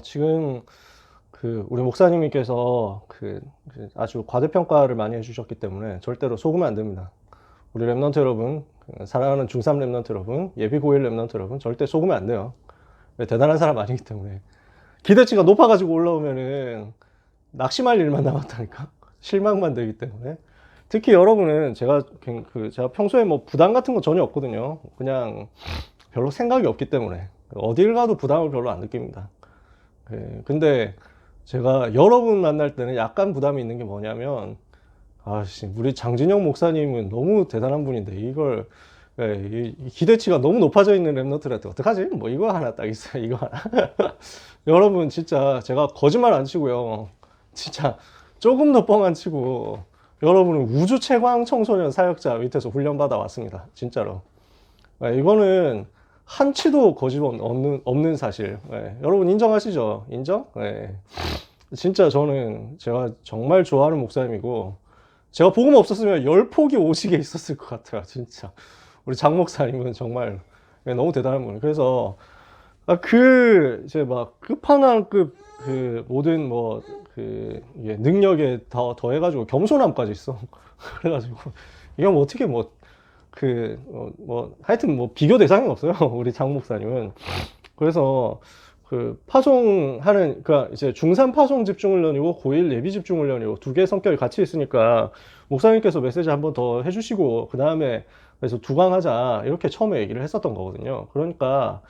지금 우리 목사님께서 아주 과대평가를 많이 해주셨기 때문에 절대로 속으면 안 됩니다. 우리 랩런트 여러분, 사랑하는 중3 랩런트 여러분, 예비 고1 랩런트 여러분, 절대 속으면 안 돼요. 대단한 사람 아니기 때문에. 기대치가 높아가지고 올라오면은 낙심할 일만 남았다니까. 실망만 되기 때문에. 특히 여러분은 제가 평소에 뭐 부담 같은 거 전혀 없거든요. 그냥 별로 생각이 없기 때문에. 어딜 가도 부담을 별로 안 느낍니다. 근데 제가 여러분 만날 때는 약간 부담이 있는 게 뭐냐면, 우리 장진영 목사님은 너무 대단한 분인데, 이 기대치가 너무 높아져 있는 랩너들한테 어떡하지? 뭐 이거 하나 딱 있어요, 이거 하나. 여러분, 진짜 제가 거짓말 안 치고요. 진짜 조금 더 뻥 안 치고, 여러분은 우주 최강 청소년 사역자 밑에서 훈련받아 왔습니다. 진짜로. 이거는 한치도 거짓 없는 사실. 여러분 인정하시죠? 인정? 진짜 제가 정말 좋아하는 목사님이고, 제가 복음 없었으면 10폭이 오지게 있었을 것 같아요. 진짜. 우리 장 목사님은 정말 너무 대단한 분이에요. 그래서, 이제 막 끝판왕급 모든 이게 능력에 더해가지고 겸손함까지 있어. 그래가지고, 이건 뭐 어떻게 하여튼 비교 대상이 없어요. 우리 장 목사님은. 그래서, 그러니까 이제 중3 파송 집중훈련이고 고1 예비 집중훈련이고 두 개의 성격이 같이 있으니까 목사님께서 메시지 한번 더 해주시고, 그 다음에 그래서 두강하자 이렇게 처음에 얘기를 했었던 거거든요. 그러니까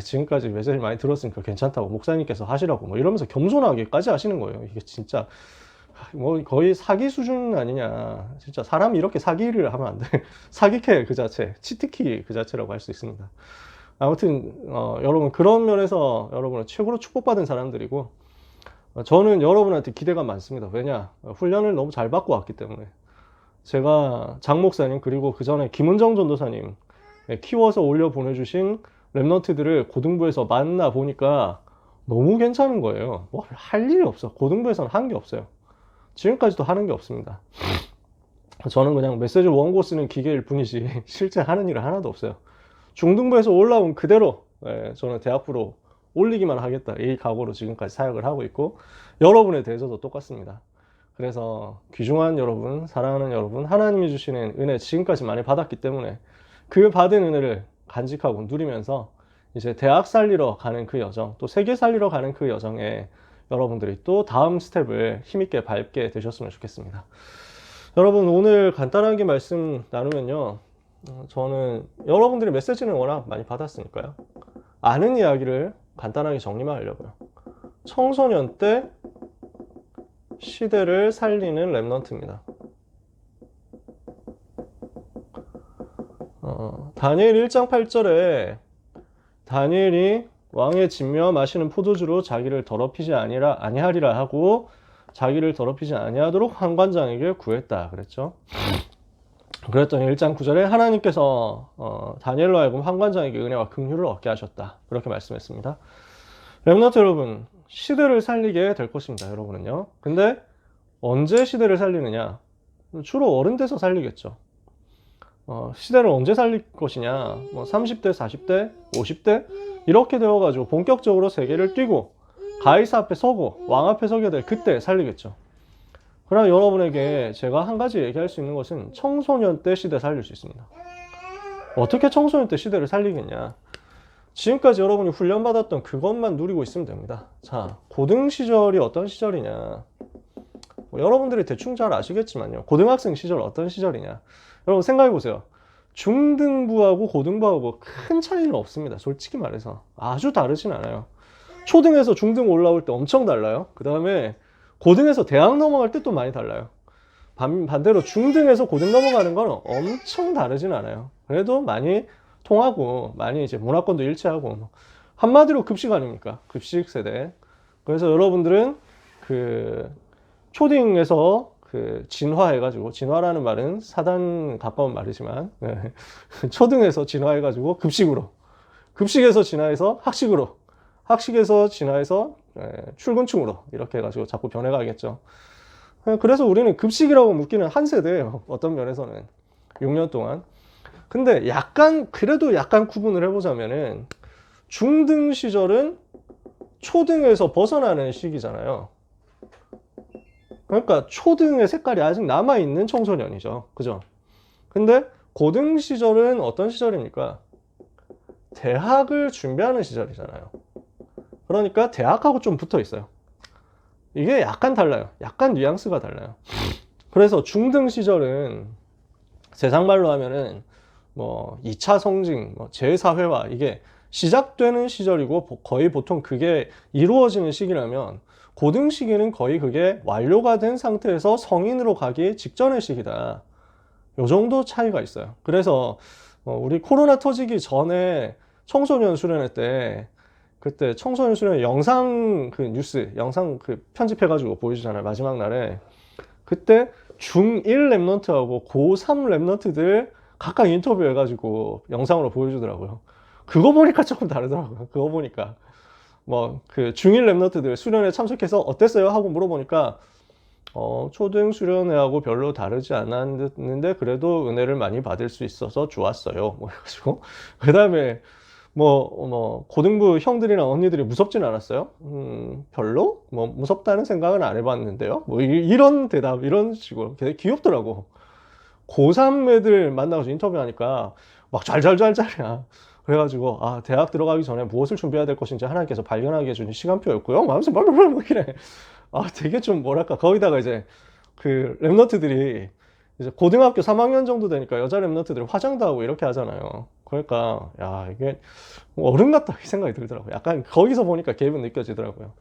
지금까지 메시지 많이 들었으니까 괜찮다고 목사님께서 하시라고 뭐 이러면서 겸손하게까지 하시는 거예요. 이게 진짜 뭐 거의 사기 수준 아니냐. 진짜 사람이 이렇게 사기를 하면 안 돼. 사기캐 그 자체, 치트키 그 자체라고 할 수 있습니다. 아무튼 여러분, 그런 면에서 여러분은 최고로 축복받은 사람들이고, 저는 여러분한테 기대가 많습니다. 왜냐? 훈련을 너무 잘 받고 왔기 때문에. 제가 장 목사님, 그리고 그 전에 김은정 전도사님 키워서 올려 보내주신 랩런트들을 고등부에서 만나 보니까 너무 괜찮은 거예요. 뭐 할 일이 없어. 고등부에서는 한 게 없어요. 지금까지도 하는 게 없습니다. 저는 그냥 메시지 원고 쓰는 기계일 뿐이지 실제 하는 일은 하나도 없어요. 중등부에서 올라온 그대로 저는 대학부로 올리기만 하겠다, 이 각오로 지금까지 사역을 하고 있고, 여러분에 대해서도 똑같습니다. 그래서 귀중한 여러분, 사랑하는 여러분, 하나님이 주시는 은혜 지금까지 많이 받았기 때문에 그 받은 은혜를 간직하고 누리면서 이제 대학 살리러 가는 그 여정, 또 세계 살리러 가는 그 여정에 여러분들이 또 다음 스텝을 힘있게 밟게 되셨으면 좋겠습니다. 여러분, 오늘 간단하게 말씀 나누면요, 저는 여러분들이 메시지는 워낙 많이 받았으니까요, 아는 이야기를 간단하게 정리만 하려고요. 청소년 때 시대를 살리는 랩런트입니다. 다니엘 1장 8절에 다니엘이 왕의 진미와 마시는 포도주로 자기를 더럽히지 아니하리라 하고 자기를 더럽히지 아니하도록 환관장에게 구했다 그랬죠. 그랬더니 1장 9절에 하나님께서 다니엘로 하여금 환관장에게 은혜와 긍휼을 얻게 하셨다, 그렇게 말씀했습니다. 랩런트 여러분, 시대를 살리게 될 것입니다. 여러분은요. 근데 언제 시대를 살리느냐? 주로 어른 돼서 살리겠죠. 시대를 언제 살릴 것이냐? 30대, 40대, 50대 이렇게 되어가지고 본격적으로 세계를 뛰고 가이사 앞에 서고 왕 앞에 서게 될 그때 살리겠죠. 그럼 여러분에게 제가 한 가지 얘기할 수 있는 것은 청소년 때 시대 살릴 수 있습니다. 어떻게 청소년 때 시대를 살리겠냐? 지금까지 여러분이 훈련받았던 그것만 누리고 있으면 됩니다. 자, 고등 시절이 어떤 시절이냐? 여러분들이 대충 잘 아시겠지만요, 고등학생 시절 어떤 시절이냐? 여러분 생각해 보세요. 중등부하고 고등부하고 큰 차이는 없습니다. 솔직히 말해서 아주 다르진 않아요. 초등에서 중등 올라올 때 엄청 달라요. 그 다음에 고등에서 대학 넘어갈 때 또 많이 달라요. 반대로 중등에서 고등 넘어가는 건 엄청 다르진 않아요. 그래도 많이 통하고 많이 이제 문화권도 일치하고, 한마디로 급식 아닙니까? 급식 세대. 그래서 여러분들은 초딩에서 진화해가지고, 진화라는 말은 사단 가까운 말이지만, 초등에서 진화해가지고 급식에서 진화해서 학식으로, 학식에서 진화해서 출근충으로 이렇게 해가지고 자꾸 변해가겠죠. 그래서 우리는 급식이라고 묶이는 한 세대예요. 어떤 면에서는 6년 동안. 근데 그래도 약간 구분을 해보자면은, 중등 시절은 초등에서 벗어나는 시기잖아요. 그러니까 초등의 색깔이 아직 남아있는 청소년이죠. 그죠? 근데 고등 시절은 어떤 시절입니까? 대학을 준비하는 시절이잖아요. 그러니까 대학하고 좀 붙어 있어요. 이게 약간 달라요. 약간 뉘앙스가 달라요. 그래서 중등 시절은 세상말로 하면은 뭐 2차 성징, 뭐 제4회화 이게 시작되는 시절이고 거의 보통 그게 이루어지는 시기라면 고등 시기는 거의 그게 완료가 된 상태에서 성인으로 가기 직전의 시기다. 요 정도 차이가 있어요. 그래서 우리 코로나 터지기 전에 청소년 수련회 때 그때 청소년 수련회 영상 그 뉴스 영상 그 편집해가지고 보여주잖아요. 마지막 날에 그때 중1 랩런트하고 고3 랩런트들 각각 인터뷰해가지고 영상으로 보여주더라고요. 그거 보니까 조금 다르더라고요. 그거 보니까 뭐 그 중1 랩런트들 수련회 참석해서 어땠어요? 하고 물어보니까 초등 수련회하고 별로 다르지 않았는데 그래도 은혜를 많이 받을 수 있어서 좋았어요. 뭐 해가지고 그 다음에 고등부 형들이나 언니들이 무섭진 않았어요? 별로? 뭐 무섭다는 생각은 안 해봤는데요. 뭐 이런 대답 이런 식으로 되게 귀엽더라고. 고3 애들 만나서 인터뷰하니까 막 잘잘잘잘이야. 그래가지고 아 대학 들어가기 전에 무엇을 준비해야 될 것인지 하나님께서 발견하게 해주신 시간표였고요. 하면서 막 이래. 아 되게 좀 뭐랄까 거기다가 이제 그 랩너트들이 이제 고등학교 3학년 정도 되니까 여자 랩너트들이 화장도 하고 이렇게 하잖아요. 그러니까 야 이게 어른 같다 이 생각이 들더라고요. 약간 거기서 보니까 갭은 느껴지더라고요.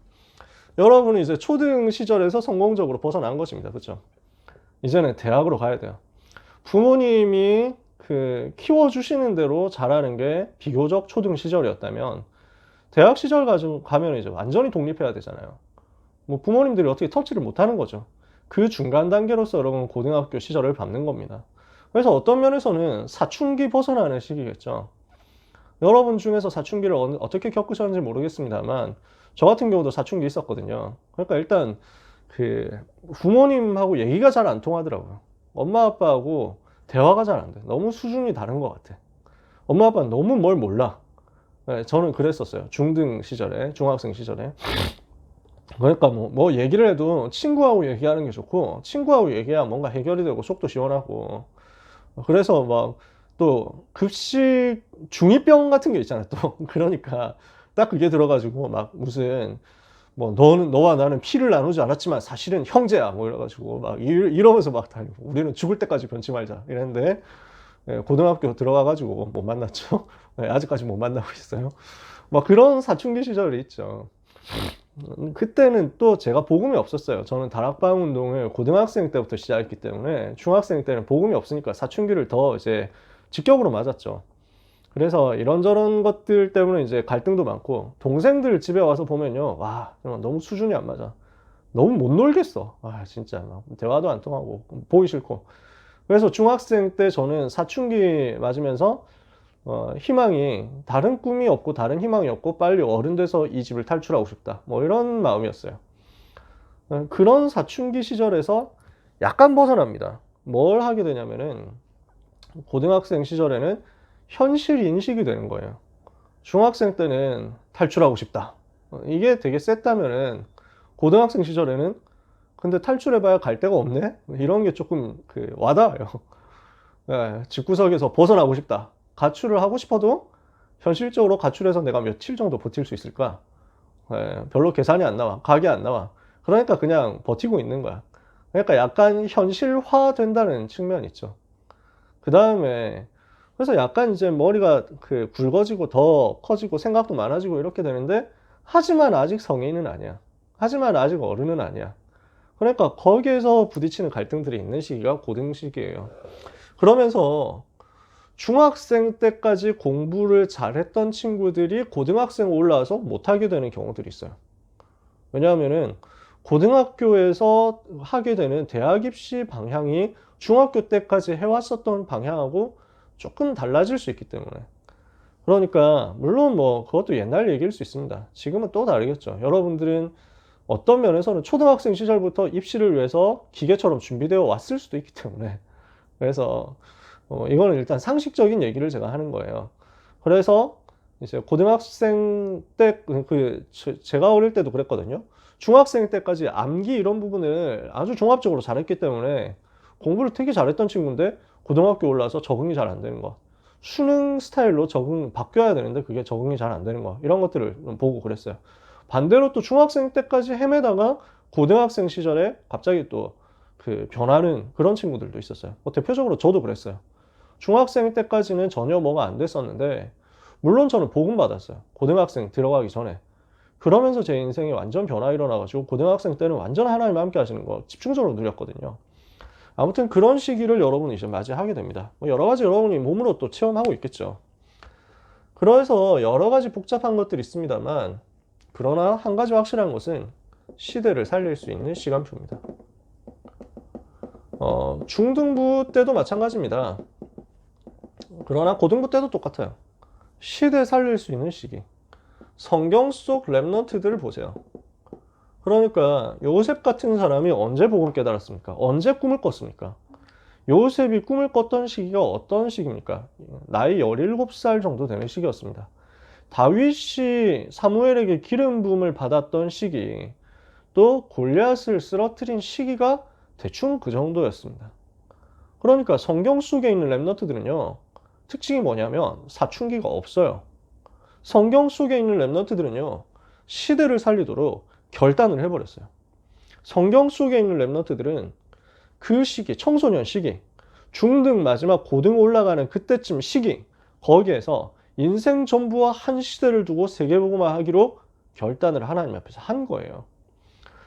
여러분은 이제 초등 시절에서 성공적으로 벗어난 것입니다. 그렇죠? 이제는 대학으로 가야 돼요. 부모님이 그 키워주시는 대로 자라는 게 비교적 초등 시절이었다면 대학 시절 가면 이제 완전히 독립해야 되잖아요. 뭐 부모님들이 어떻게 터치를 못하는 거죠. 그 중간 단계로서 여러분 고등학교 시절을 밟는 겁니다. 그래서 어떤 면에서는 사춘기 벗어나는 시기겠죠. 여러분 중에서 사춘기를 어떻게 겪으셨는지 모르겠습니다만 저 같은 경우도 사춘기 있었거든요. 그러니까 일단 그 부모님하고 얘기가 잘 안 통하더라고요. 엄마 아빠하고 대화가 잘 안 돼. 너무 수준이 다른 것 같아. 엄마 아빠는 너무 뭘 몰라. 네, 저는 그랬었어요. 중등 시절에, 중학생 시절에. 그러니까 뭐 얘기를 해도 친구하고 얘기하는 게 좋고 친구하고 얘기해야 뭔가 해결이 되고 속도 시원하고 그래서 막 또 급식 중이병 같은 게 있잖아요 또 그러니까 딱 그게 들어가지고 막 무슨 뭐 너와 나는 피를 나누지 않았지만 사실은 형제야 뭐 이래가지고 막 이러면서 막 다니고 우리는 죽을 때까지 변치 말자 이랬는데 고등학교 들어가가지고 못 만났죠. 아직까지 못 만나고 있어요. 막 그런 사춘기 시절이 있죠. 그때는 또 제가 복음이 없었어요. 저는 다락방 운동을 고등학생 때부터 시작했기 때문에 중학생 때는 복음이 없으니까 사춘기를 더 이제 직격으로 맞았죠. 그래서 이런저런 것들 때문에 이제 갈등도 많고 동생들 집에 와서 보면요. 와, 너무 수준이 안 맞아. 너무 못 놀겠어. 아, 진짜 막 대화도 안 통하고 보기 싫고. 그래서 중학생 때 저는 사춘기 맞으면서 희망이 다른 꿈이 없고 다른 희망이 없고 빨리 어른 돼서 이 집을 탈출하고 싶다. 뭐 이런 마음이었어요. 그런 사춘기 시절에서 약간 벗어납니다. 뭘 하게 되냐면은 고등학생 시절에는 현실 인식이 되는 거예요. 중학생 때는 탈출하고 싶다. 이게 되게 셌다면은 고등학생 시절에는 근데 탈출해봐야 갈 데가 없네? 이런 게 조금 그 와닿아요. 네, 집구석에서 벗어나고 싶다. 가출을 하고 싶어도 현실적으로 가출해서 내가 며칠 정도 버틸 수 있을까? 네, 별로 계산이 안 나와. 각이 안 나와. 그러니까 그냥 버티고 있는 거야. 그러니까 약간 현실화 된다는 측면이 있죠. 그 다음에 그래서 약간 이제 머리가 그 굵어지고 더 커지고 생각도 많아지고 이렇게 되는데 하지만 아직 성인은 아니야. 하지만 아직 어른은 아니야. 그러니까 거기에서 부딪히는 갈등들이 있는 시기가 고등 시기예요. 그러면서 중학생 때까지 공부를 잘했던 친구들이 고등학생 올라와서 못하게 되는 경우들이 있어요. 왜냐하면은 고등학교에서 하게 되는 대학 입시 방향이 중학교 때까지 해왔었던 방향하고 조금 달라질 수 있기 때문에. 그러니까 물론 뭐 그것도 옛날 얘기일 수 있습니다. 지금은 또 다르겠죠. 여러분들은 어떤 면에서는 초등학생 시절부터 입시를 위해서 기계처럼 준비되어 왔을 수도 있기 때문에. 그래서 이거는 일단 상식적인 얘기를 제가 하는 거예요. 그래서 이제 고등학생 때, 제가 어릴 때도 그랬거든요. 중학생 때까지 암기 이런 부분을 아주 종합적으로 잘했기 때문에 공부를 되게 잘했던 친구인데 고등학교 올라서 적응이 잘 안 되는 거. 수능 스타일로 바뀌어야 되는데 그게 적응이 잘 안 되는 거. 이런 것들을 보고 그랬어요. 반대로 또 중학생 때까지 헤매다가 고등학생 시절에 갑자기 또 변하는 그런 친구들도 있었어요. 뭐 대표적으로 저도 그랬어요. 중학생 때까지는 전혀 뭐가 안 됐었는데, 물론 저는 복음 받았어요. 고등학생 들어가기 전에. 그러면서 제 인생에 완전 변화 일어나가지고 고등학생 때는 완전 하나님과 함께 하시는 거 집중적으로 누렸거든요. 아무튼 그런 시기를 여러분이 이제 맞이하게 됩니다. 뭐 여러 가지 여러분이 몸으로 또 체험하고 있겠죠. 그래서 여러 가지 복잡한 것들이 있습니다만, 그러나 한 가지 확실한 것은 시대를 살릴 수 있는 시간표입니다. 중등부 때도 마찬가지입니다. 그러나 고등부 때도 똑같아요. 시대 살릴 수 있는 시기. 성경 속 랩넌트들을 보세요. 그러니까 요셉 같은 사람이 언제 복음 깨달았습니까? 언제 꿈을 꿨습니까? 요셉이 꿈을 꿨던 시기가 어떤 시기입니까? 나이 17살 정도 되는 시기였습니다. 다윗이 사무엘에게 기름 부음을 받았던 시기, 또 골리앗을 쓰러뜨린 시기가 대충 그 정도였습니다. 그러니까 성경 속에 있는 랩넌트들은요, 특징이 뭐냐면 사춘기가 없어요. 성경 속에 있는 랩넌트들은요, 시대를 살리도록 결단을 해버렸어요. 성경 속에 있는 랩넌트들은 그 시기, 청소년 시기, 중등 마지막 고등 올라가는 그때쯤 시기, 거기에서 인생 전부와 한 시대를 두고 세계복음화 하기로 결단을 하나님 앞에서 한 거예요.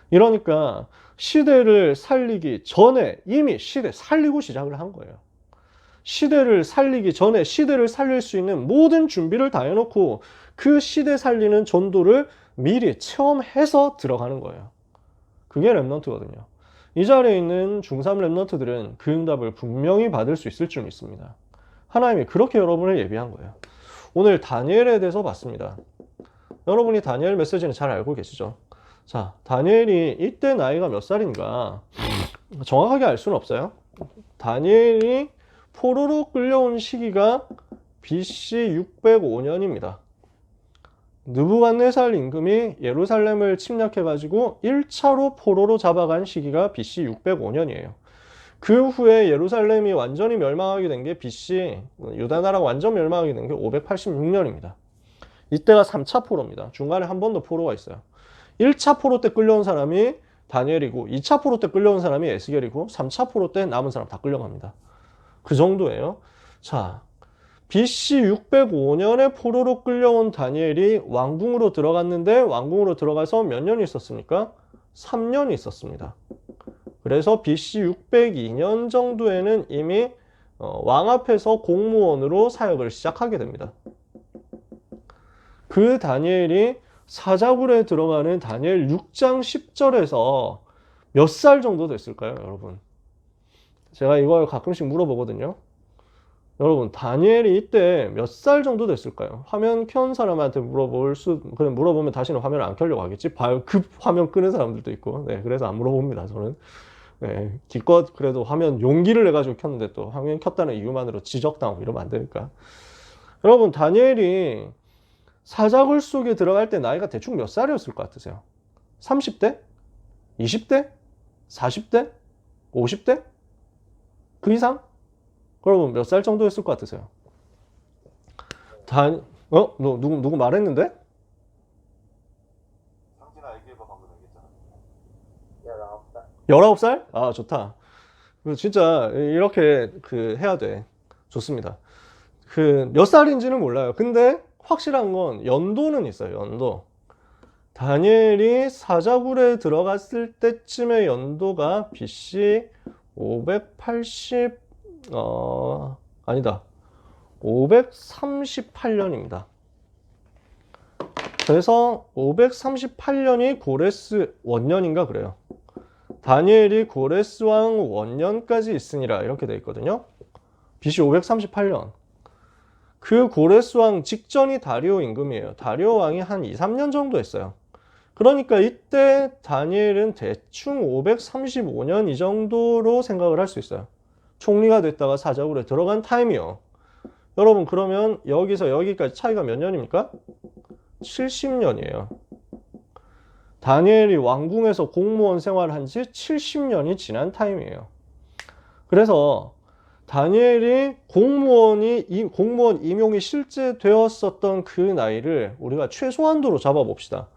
이러니까 시대를 살리기 전에 이미 시대 살리고 시작을 한 거예요. 시대를 살리기 전에 시대를 살릴 수 있는 모든 준비를 다 해놓고 그 시대 살리는 전도를 미리 체험해서 들어가는 거예요. 그게 랩넌트거든요. 이 자리에 있는 중3 랩넌트들은 그 응답을 분명히 받을 수 있을 줄 믿습니다. 하나님이 그렇게 여러분을 예비한 거예요. 오늘 다니엘에 대해서 봤습니다. 여러분이 다니엘 메시지는 잘 알고 계시죠? 자, 다니엘이 이때 나이가 몇 살인가 정확하게 알 수는 없어요. 다니엘이 포로로 끌려온 시기가 BC 605년입니다. 느부갓네살 임금이 예루살렘을 침략해가지고 1차로 포로로 잡아간 시기가 BC 605년이에요. 그 후에 예루살렘이 완전히 멸망하게 된 게 BC, 유다나라가 완전 멸망하게 된 게 586년입니다. 이때가 3차 포로입니다. 중간에 한 번 더 포로가 있어요. 1차 포로 때 끌려온 사람이 다니엘이고 2차 포로 때 끌려온 사람이 에스겔이고 3차 포로 때 남은 사람 다 끌려갑니다. 그 정도예요. 자, BC 605년에 포로로 끌려온 다니엘이 왕궁으로 들어갔는데 왕궁으로 들어가서 몇 년이 있었습니까? 3년이 있었습니다. 그래서 BC 602년 정도에는 이미 왕 앞에서 공무원으로 사역을 시작하게 됩니다. 그 다니엘이 사자굴에 들어가는 다니엘 6장 10절에서 몇 살 정도 됐을까요, 여러분? 제가 이걸 가끔씩 물어보거든요. 여러분, 다니엘이 이때 몇 살 정도 됐을까요? 화면 켠 사람한테 물어보면 다시는 화면을 안 켜려고 하겠지. 급 화면 끄는 사람들도 있고. 네, 그래서 안 물어봅니다, 저는. 네, 기껏 그래도 화면 용기를 내가지고 켰는데 또 화면 켰다는 이유만으로 지적당하고 이러면 안 되니까. 여러분, 다니엘이 사자굴 속에 들어갈 때 나이가 대충 몇 살이었을 것 같으세요? 30대? 20대? 40대? 50대? 그 이상? 그러면 몇 살 정도였을 것 같으세요? 누구 말했는데? 상진아 얘기해봐. 방금 얘기했잖아. 19살. 19살? 아, 좋다. 진짜 이렇게 해야 돼. 좋습니다. 몇 살인지는 몰라요. 근데 확실한 건 연도는 있어요. 연도. 다니엘이 사자굴에 들어갔을 때쯤의 연도가 BC 538년입니다. 그래서 538년이 고레스 원년인가 그래요. 다니엘이 고레스 왕 원년까지 있으니라 이렇게 돼 있거든요. BC 538년. 그 고레스 왕 직전이 다리오 임금이에요. 다리오 왕이 한 2, 3년 정도 했어요. 그러니까 이때 다니엘은 대충 535년 이 정도로 생각을 할 수 있어요. 총리가 됐다가 사자굴에 들어간 타임이요. 여러분 그러면 여기서 여기까지 차이가 몇 년입니까? 70년이에요. 다니엘이 왕궁에서 공무원 생활한 지 70년이 지난 타임이에요. 그래서 다니엘이 공무원 임용이 실제 되었었던 그 나이를 우리가 최소한도로 잡아봅시다.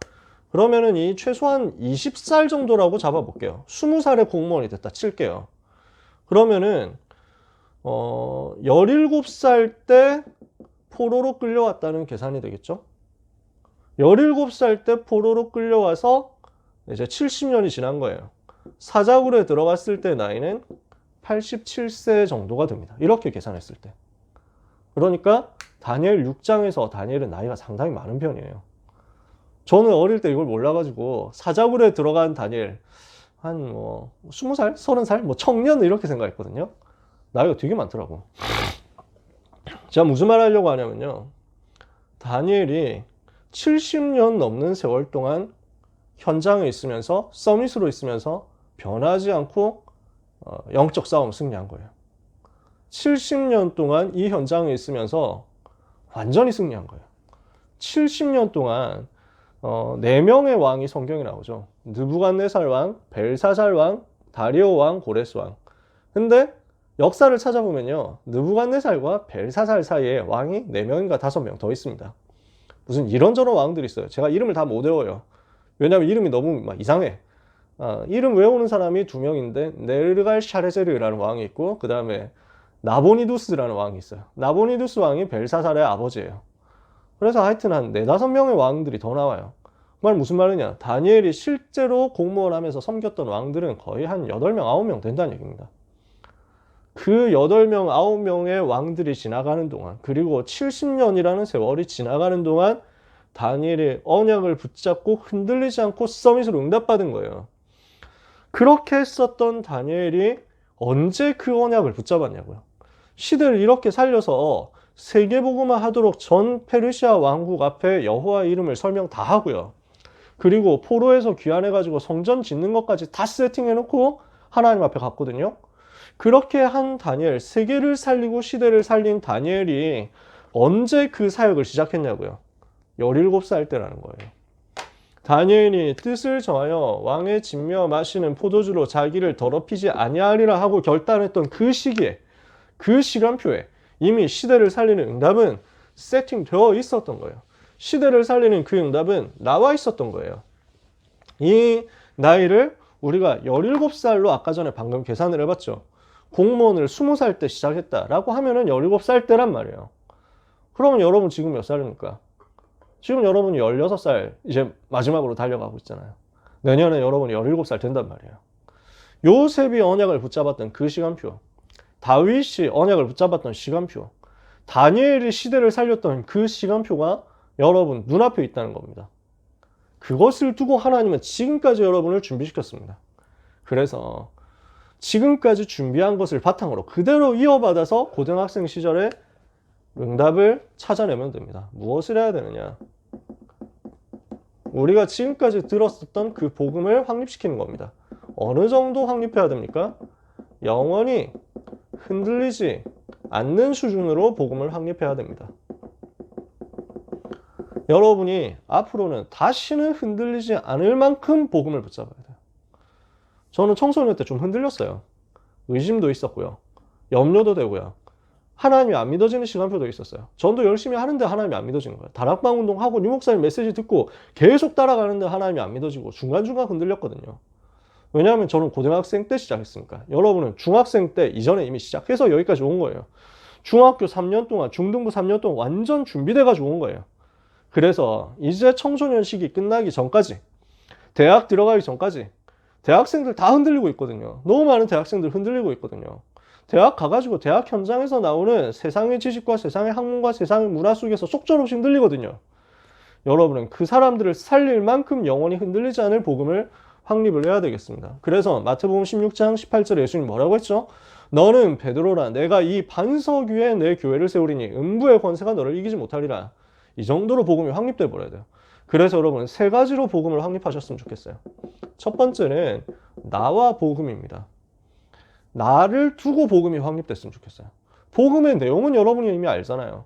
그러면은 이 최소한 20살 정도라고 잡아볼게요. 20살에 공무원이 됐다 칠게요. 그러면은 17살 때 포로로 끌려왔다는 계산이 되겠죠? 17살 때 포로로 끌려와서 이제 70년이 지난 거예요. 사자굴에 들어갔을 때 나이는 87세 정도가 됩니다. 이렇게 계산했을 때. 그러니까 다니엘 6장에서 다니엘은 나이가 상당히 많은 편이에요. 저는 어릴 때 이걸 몰라가지고 사자굴에 들어간 다니엘 한 20살, 30살, 청년 이렇게 생각했거든요. 나이가 되게 많더라고. 제가 무슨 말 하려고 하냐면요. 다니엘이 70년 넘는 세월 동안 현장에 있으면서 서밋으로 있으면서 변하지 않고 영적 싸움 승리한 거예요. 70년 동안 이 현장에 있으면서 완전히 승리한 거예요. 70년 동안 4명의 왕이 성경에 나오죠. 느부갓네살 왕, 벨사살 왕, 다리오 왕, 고레스 왕. 근데 역사를 찾아보면요. 느부갓네살과 벨사살 사이에 왕이 4명인가 5명 더 있습니다. 무슨 이런저런 왕들이 있어요. 제가 이름을 다 못 외워요. 왜냐하면 이름이 너무 막 이상해. 이름 외우는 사람이 2명인데 네르갈 샤레제르라는 왕이 있고 그 다음에 나보니두스라는 왕이 있어요. 나보니두스 왕이 벨사살의 아버지예요. 그래서 하여튼 한 4-5명의 왕들이 더 나와요. 그 말 무슨 말이냐? 다니엘이 실제로 공무원 하면서 섬겼던 왕들은 거의 한 8명, 9명 된다는 얘기입니다. 그 8명, 9명의 왕들이 지나가는 동안 그리고 70년이라는 세월이 지나가는 동안 다니엘의 언약을 붙잡고 흔들리지 않고 서밋으로 응답받은 거예요. 그렇게 했었던 다니엘이 언제 그 언약을 붙잡았냐고요. 시대를 이렇게 살려서 세계복음화 하도록 전 페르시아 왕국 앞에 여호와 이름을 설명 다 하고요. 그리고 포로에서 귀환해가지고 성전 짓는 것까지 다 세팅해놓고 하나님 앞에 갔거든요. 그렇게 한 다니엘, 세계를 살리고 시대를 살린 다니엘이 언제 그 사역을 시작했냐고요. 17살 때라는 거예요. 다니엘이 뜻을 정하여 왕의 진며 마시는 포도주로 자기를 더럽히지 아니하리라 하고 결단했던 그 시기에, 그 시간표에 이미 시대를 살리는 응답은 세팅되어 있었던 거예요. 시대를 살리는 그 응답은 나와 있었던 거예요. 이 나이를 우리가 17살로 아까 전에 방금 계산을 해봤죠. 공무원을 20살 때 시작했다라고 하면은 17살 때란 말이에요. 그러면 여러분 지금 몇 살입니까? 지금 여러분이 16살 이제 마지막으로 달려가고 있잖아요. 내년에 여러분이 17살 된단 말이에요. 요셉이 언약을 붙잡았던 그 시간표, 다윗이 언약을 붙잡았던 시간표, 다니엘이 시대를 살렸던 그 시간표가 여러분 눈앞에 있다는 겁니다. 그것을 두고 하나님은 지금까지 여러분을 준비시켰습니다. 그래서 지금까지 준비한 것을 바탕으로 그대로 이어받아서 고등학생 시절에 응답을 찾아내면 됩니다. 무엇을 해야 되느냐? 우리가 지금까지 들었었던 그 복음을 확립시키는 겁니다. 어느 정도 확립해야 됩니까? 영원히 흔들리지 않는 수준으로 복음을 확립해야 됩니다. 여러분이 앞으로는 다시는 흔들리지 않을 만큼 복음을 붙잡아야 돼요. 저는 청소년 때 좀 흔들렸어요. 의심도 있었고요. 염려도 되고요. 하나님이 안 믿어지는 시간표도 있었어요. 전도 열심히 하는데 하나님이 안 믿어지는 거예요. 다락방 운동하고 유목사님 메시지 듣고 계속 따라가는데 하나님이 안 믿어지고 중간중간 흔들렸거든요. 왜냐하면 저는 고등학생 때 시작했으니까. 여러분은 중학생 때 이전에 이미 시작해서 여기까지 온 거예요. 중학교 3년 동안, 중등부 3년 동안 완전 준비돼가지고 온 거예요. 그래서 이제 청소년 시기 끝나기 전까지, 대학 들어가기 전까지 대학생들 다 흔들리고 있거든요. 너무 많은 대학생들 흔들리고 있거든요. 대학 가가지고 대학 현장에서 나오는 세상의 지식과 세상의 학문과 세상의 문화 속에서 속절없이 흔들리거든요. 여러분은 그 사람들을 살릴 만큼 영원히 흔들리지 않을 복음을 확립을 해야 되겠습니다. 그래서 마태복음 16장 18절에 예수님 뭐라고 했죠? 너는 베드로라, 내가 이 반석 위에 내 교회를 세우리니 음부의 권세가 너를 이기지 못하리라. 이 정도로 복음이 확립돼 버려야 돼요. 그래서 여러분 3가지로 복음을 확립하셨으면 좋겠어요. 첫 번째는 나와 복음입니다. 나를 두고 복음이 확립됐으면 좋겠어요. 복음의 내용은 여러분이 이미 알잖아요.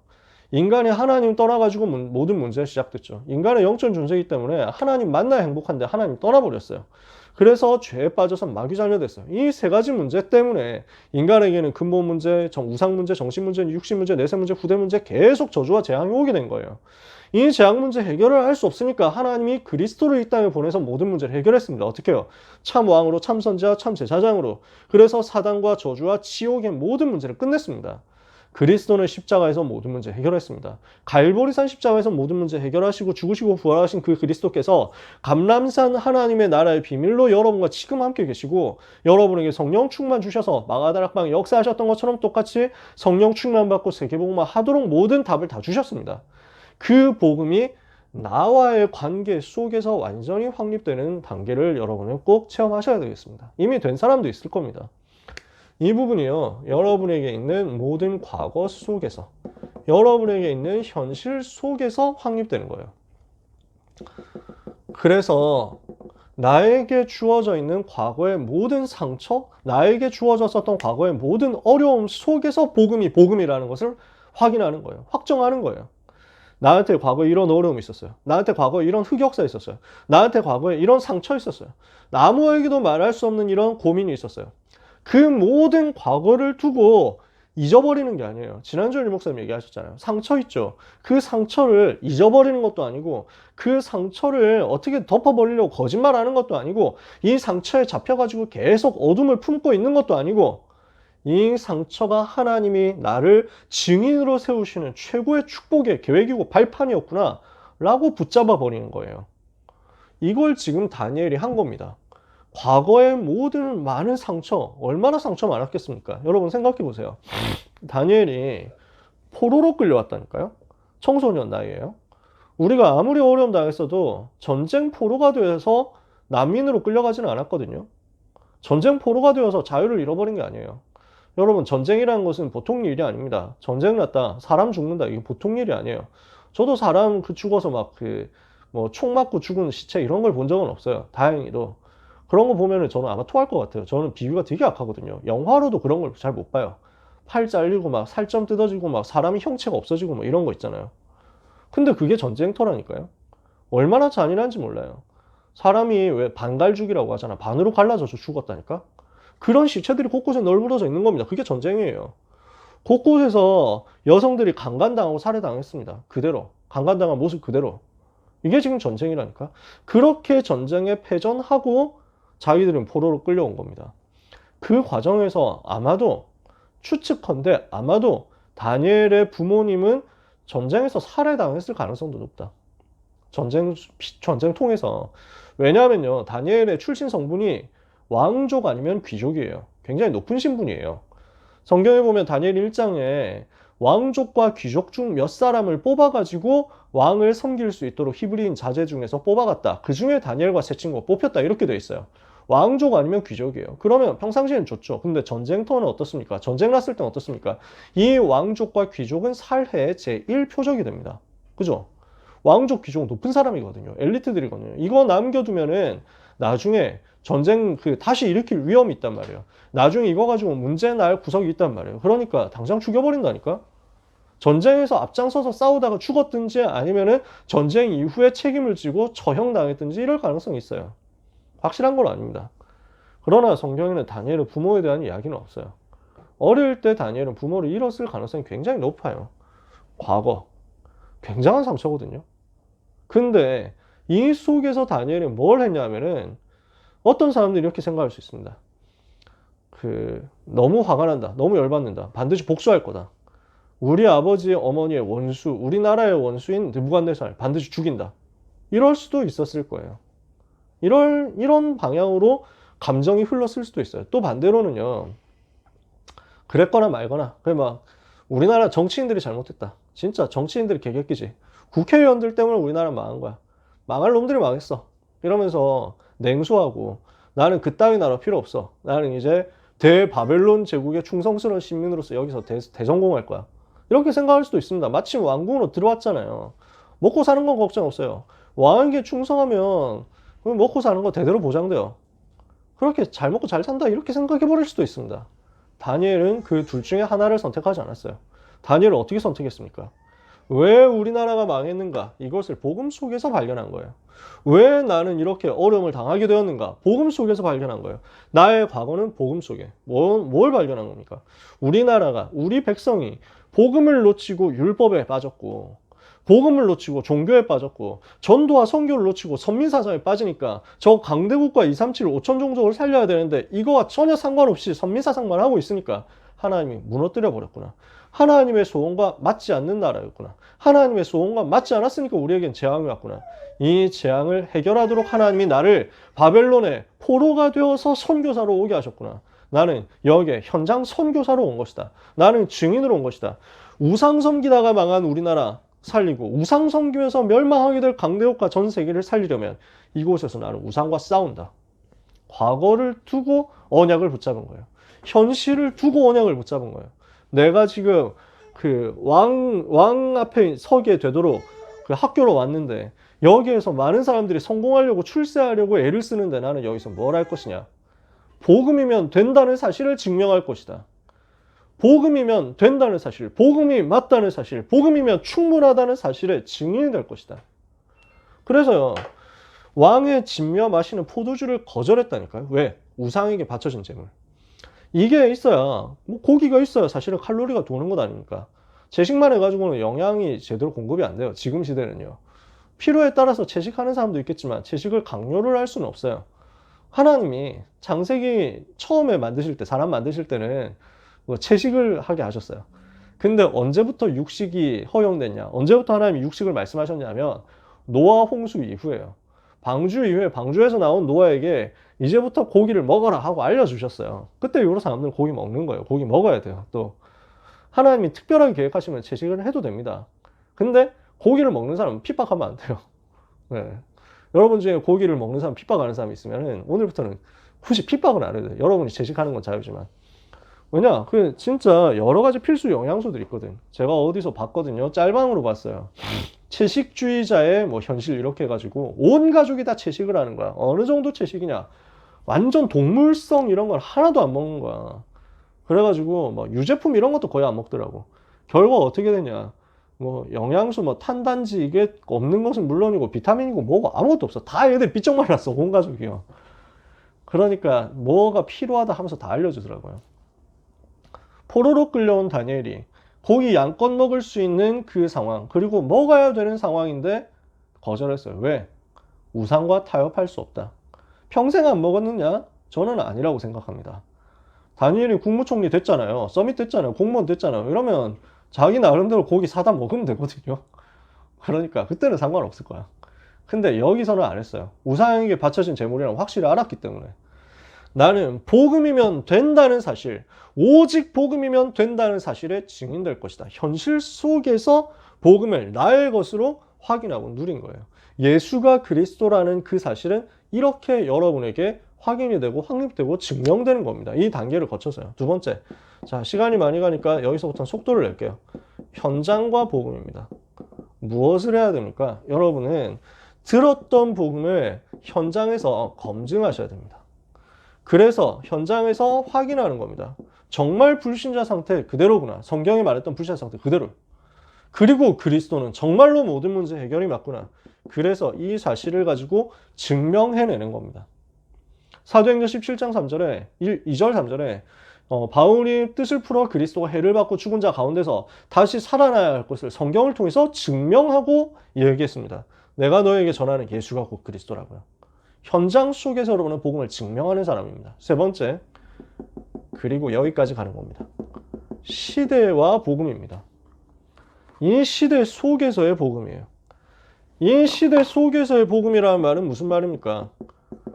인간이 하나님 떠나가지고 모든 문제가 시작됐죠. 인간의 영적 존재이기 때문에 하나님 만나야 행복한데 하나님 떠나버렸어요. 그래서 죄에 빠져서 마귀자녀됐어요. 이 세 가지 문제 때문에 인간에게는 근본 문제, 우상 문제, 정신 문제, 육신 문제, 내세 문제, 후대 문제 계속 저주와 재앙이 오게 된 거예요. 이 재앙 문제 해결을 할 수 없으니까 하나님이 그리스도를 이 땅에 보내서 모든 문제를 해결했습니다. 어떻게 해요? 참 왕으로, 참 선지자, 참 제사장으로. 그래서 사단과 저주와 지옥의 모든 문제를 끝냈습니다. 그리스도는 십자가에서 모든 문제 해결했습니다. 갈보리산 십자가에서 모든 문제 해결하시고 죽으시고 부활하신 그 그리스도께서 감람산 하나님의 나라의 비밀로 여러분과 지금 함께 계시고 여러분에게 성령 충만 주셔서 마가다락방에 역사하셨던 것처럼 똑같이 성령 충만 받고 세계복음화 하도록 모든 답을 다 주셨습니다. 그 복음이 나와의 관계 속에서 완전히 확립되는 단계를 여러분은 꼭 체험하셔야 되겠습니다. 이미 된 사람도 있을 겁니다. 이 부분이요, 여러분에게 있는 모든 과거 속에서, 여러분에게 있는 현실 속에서 확립되는 거예요. 그래서 나에게 주어져 있는 과거의 모든 상처, 나에게 주어졌었던 과거의 모든 어려움 속에서 복음이 복음이라는 것을 확인하는 거예요. 확정하는 거예요. 나한테 과거에 이런 어려움이 있었어요. 나한테 과거에 이런 흑역사 있었어요. 나한테 과거에 이런 상처 있었어요. 아무에게도 말할 수 없는 이런 고민이 있었어요. 그 모든 과거를 두고 잊어버리는 게 아니에요. 지난주에 목사님 얘기하셨잖아요. 상처 있죠. 그 상처를 잊어버리는 것도 아니고 그 상처를 어떻게 덮어버리려고 거짓말하는 것도 아니고 이 상처에 잡혀가지고 계속 어둠을 품고 있는 것도 아니고 이 상처가 하나님이 나를 증인으로 세우시는 최고의 축복의 계획이고 발판이었구나 라고 붙잡아 버리는 거예요. 이걸 지금 다니엘이 한 겁니다. 과거의 모든 많은 상처, 얼마나 상처 많았겠습니까? 여러분 생각해 보세요. 다니엘이 포로로 끌려왔다니까요. 청소년 나이에요. 우리가 아무리 어려움 당했어도 전쟁 포로가 되어서 난민으로 끌려가지는 않았거든요. 전쟁 포로가 되어서 자유를 잃어버린 게 아니에요. 여러분, 전쟁이라는 것은 보통 일이 아닙니다. 전쟁 났다, 사람 죽는다, 이게 보통 일이 아니에요. 저도 사람 죽어서 총 맞고 죽은 시체 이런 걸 본 적은 없어요. 다행히도. 그런 거 보면은 저는 아마 토할 것 같아요. 저는 비위가 되게 약하거든요. 영화로도 그런 걸 잘 못 봐요. 팔 잘리고 막 살점 뜯어지고 막 사람이 형체가 없어지고 뭐 이런 거 있잖아요. 근데 그게 전쟁터라니까요. 얼마나 잔인한지 몰라요. 사람이 왜 반갈죽이라고 하잖아. 반으로 갈라져서 죽었다니까. 그런 시체들이 곳곳에 널브러져 있는 겁니다. 그게 전쟁이에요. 곳곳에서 여성들이 강간당하고 살해당했습니다. 그대로. 강간당한 모습 그대로. 이게 지금 전쟁이라니까. 그렇게 전쟁에 패전하고 자기들은 포로로 끌려온 겁니다. 그 과정에서 아마도 추측컨대 아마도 다니엘의 부모님은 전쟁에서 살해당했을 가능성도 높다. 전쟁통에서. 왜냐하면요, 다니엘의 출신 성분이 왕족 아니면 귀족이에요. 굉장히 높은 신분이에요. 성경에 보면 다니엘 1장에 왕족과 귀족 중 몇 사람을 뽑아가지고 왕을 섬길 수 있도록 히브리인 자제 중에서 뽑아갔다. 그 중에 다니엘과 세 친구가 뽑혔다. 이렇게 돼 있어요. 왕족 아니면 귀족이에요. 그러면 평상시에는 좋죠. 근데 전쟁터는 어떻습니까? 전쟁 났을 때는 어떻습니까? 이 왕족과 귀족은 살해의 제1표적이 됩니다. 그죠? 왕족, 귀족 높은 사람이거든요. 엘리트들이거든요. 이거 남겨두면은 나중에 전쟁 다시 일으킬 위험이 있단 말이에요. 나중에 이거 가지고 문제 날 구석이 있단 말이에요. 그러니까 당장 죽여버린다니까? 전쟁에서 앞장서서 싸우다가 죽었든지 아니면은 전쟁 이후에 책임을 지고 처형당했든지 이럴 가능성이 있어요. 확실한 건 아닙니다. 그러나 성경에는 다니엘의 부모에 대한 이야기는 없어요. 어릴 때 다니엘은 부모를 잃었을 가능성이 굉장히 높아요. 과거. 굉장한 상처거든요. 근데 이 속에서 다니엘이 뭘 했냐면은 어떤 사람들이 이렇게 생각할 수 있습니다. 너무 화가 난다. 너무 열받는다. 반드시 복수할 거다. 우리 아버지 어머니의 원수, 우리나라의 원수인 느부갓네살 반드시 죽인다. 이럴 수도 있었을 거예요. 이런 방향으로 감정이 흘렀을 수도 있어요. 또 반대로는요, 그랬거나 말거나, 우리나라 정치인들이 잘못했다. 진짜 정치인들이 개개끼지. 국회의원들 때문에 우리나라 망한 거야. 망할 놈들이 망했어. 이러면서 냉소하고, 나는 그따위 나라 필요 없어. 나는 이제 대바벨론 제국의 충성스러운 시민으로서 여기서 대성공할 거야. 이렇게 생각할 수도 있습니다. 마침 왕궁으로 들어왔잖아요. 먹고 사는 건 걱정 없어요. 왕에게 충성하면 먹고 사는 거 대대로 보장돼요. 그렇게 잘 먹고 잘 산다 이렇게 생각해 버릴 수도 있습니다. 다니엘은 그 둘 중에 하나를 선택하지 않았어요. 다니엘은 어떻게 선택했습니까? 왜 우리나라가 망했는가? 이것을 복음 속에서 발견한 거예요. 왜 나는 이렇게 어려움을 당하게 되었는가? 복음 속에서 발견한 거예요. 나의 과거는 복음 속에. 뭘 발견한 겁니까? 우리나라가, 우리 백성이 복음을 놓치고 율법에 빠졌고, 복음을 놓치고 종교에 빠졌고, 전도와 선교를 놓치고 선민사상에 빠지니까 저 강대국과 237, 5천 종족을 살려야 되는데 이거와 전혀 상관없이 선민사상만 하고 있으니까 하나님이 무너뜨려 버렸구나. 하나님의 소원과 맞지 않는 나라였구나. 하나님의 소원과 맞지 않았으니까 우리에겐 재앙이 왔구나. 이 재앙을 해결하도록 하나님이 나를 바벨론의 포로가 되어서 선교사로 오게 하셨구나. 나는 여기에 현장 선교사로 온 것이다. 나는 증인으로 온 것이다. 우상 섬기다가 망한 우리나라 살리고 우상 섬기면서 멸망하게 될 강대국과 전 세계를 살리려면 이곳에서 나는 우상과 싸운다. 과거를 두고 언약을 붙잡은 거예요. 현실을 두고 언약을 붙잡은 거예요. 내가 지금 그 왕 앞에 서게 되도록 그 학교로 왔는데 여기에서 많은 사람들이 성공하려고 출세하려고 애를 쓰는데 나는 여기서 뭘 할 것이냐? 복음이면 된다는 사실을 증명할 것이다. 복음이면 된다는 사실, 복음이 맞다는 사실, 복음이면 충분하다는 사실의 증인이 될 것이다. 그래서요, 왕의 진며 마시는 포도주를 거절했다니까요. 왜? 우상에게 바쳐진 재물. 이게 있어야, 뭐 고기가 있어야 사실은 칼로리가 도는 것 아닙니까? 채식만 해가지고는 영양이 제대로 공급이 안 돼요. 지금 시대는요. 필요에 따라서 채식하는 사람도 있겠지만 채식을 강요를 할 수는 없어요. 하나님이 창세기 처음에 만드실 때, 사람 만드실 때는 뭐 채식을 하게 하셨어요. 근데 언제부터 육식이 허용됐냐? 언제부터 하나님이 육식을 말씀하셨냐면 노아 홍수 이후에요. 방주 이후에 방주에서 나온 노아에게 이제부터 고기를 먹어라 하고 알려주셨어요. 그때 이후로 사람들은 고기 먹는 거예요. 고기 먹어야 돼요. 또 하나님이 특별하게 계획하시면 채식을 해도 됩니다. 근데 고기를 먹는 사람은 핍박하면 안 돼요. 네. 여러분 중에 고기를 먹는 사람, 핍박하는 사람이 있으면 오늘부터는 굳이 핍박은 안 해도 돼요. 여러분이 채식하는 건 자유지만. 왜냐? 그 진짜 여러 가지 필수 영양소들이 있거든. 제가 어디서 봤거든요. 짤방으로 봤어요. 채식주의자의 뭐 현실 이렇게 해가지고 온 가족이 다 채식을 하는 거야. 어느 정도 채식이냐? 완전 동물성 이런 걸 하나도 안 먹는 거야. 그래가지고 뭐 유제품 이런 것도 거의 안 먹더라고. 결과 어떻게 되냐? 뭐 영양소, 뭐 탄단지 이게 없는 것은 물론이고 비타민이고 뭐고 아무것도 없어. 다 얘들 삐쩍 말랐어. 온 가족이요. 그러니까 뭐가 필요하다 하면서 다 알려주더라고요. 포로로 끌려온 다니엘이 고기 양껏 먹을 수 있는 그 상황, 그리고 먹어야 되는 상황인데 거절했어요. 왜? 우상과 타협할 수 없다. 평생 안 먹었느냐? 저는 아니라고 생각합니다. 다니엘이 국무총리 됐잖아요. 서밋 됐잖아요. 공무원 됐잖아요. 이러면 자기 나름대로 고기 사다 먹으면 되거든요. 그러니까 그때는 상관없을 거야. 근데 여기서는 안 했어요. 우상에게 바쳐진 재물이라는 확실히 알았기 때문에. 나는 복음이면 된다는 사실, 오직 복음이면 된다는 사실에 증인될 것이다. 현실 속에서 복음을 나의 것으로 확인하고 누린 거예요. 예수가 그리스도라는 그 사실은 이렇게 여러분에게 확인이 되고 확립되고 증명되는 겁니다. 이 단계를 거쳐서요. 두 번째, 자 시간이 많이 가니까 여기서부터는 속도를 낼게요. 현장과 복음입니다. 무엇을 해야 됩니까? 여러분은 들었던 복음을 현장에서 검증하셔야 됩니다. 그래서 현장에서 확인하는 겁니다. 정말 불신자 상태 그대로구나. 성경이 말했던 불신자 상태 그대로. 그리고 그리스도는 정말로 모든 문제 해결이 맞구나. 그래서 이 사실을 가지고 증명해내는 겁니다. 사도행전 17장 3절에 2절 3절에 바울이 뜻을 풀어 그리스도가 해를 받고 죽은 자 가운데서 다시 살아나야 할 것을 성경을 통해서 증명하고 얘기했습니다. 내가 너에게 전하는 예수가 곧 그리스도라고요. 현장 속에서 여러분은 복음을 증명하는 사람입니다. 세 번째, 그리고 여기까지 가는 겁니다. 시대와 복음입니다. 이 시대 속에서의 복음이에요. 이 시대 속에서의 복음이라는 말은 무슨 말입니까?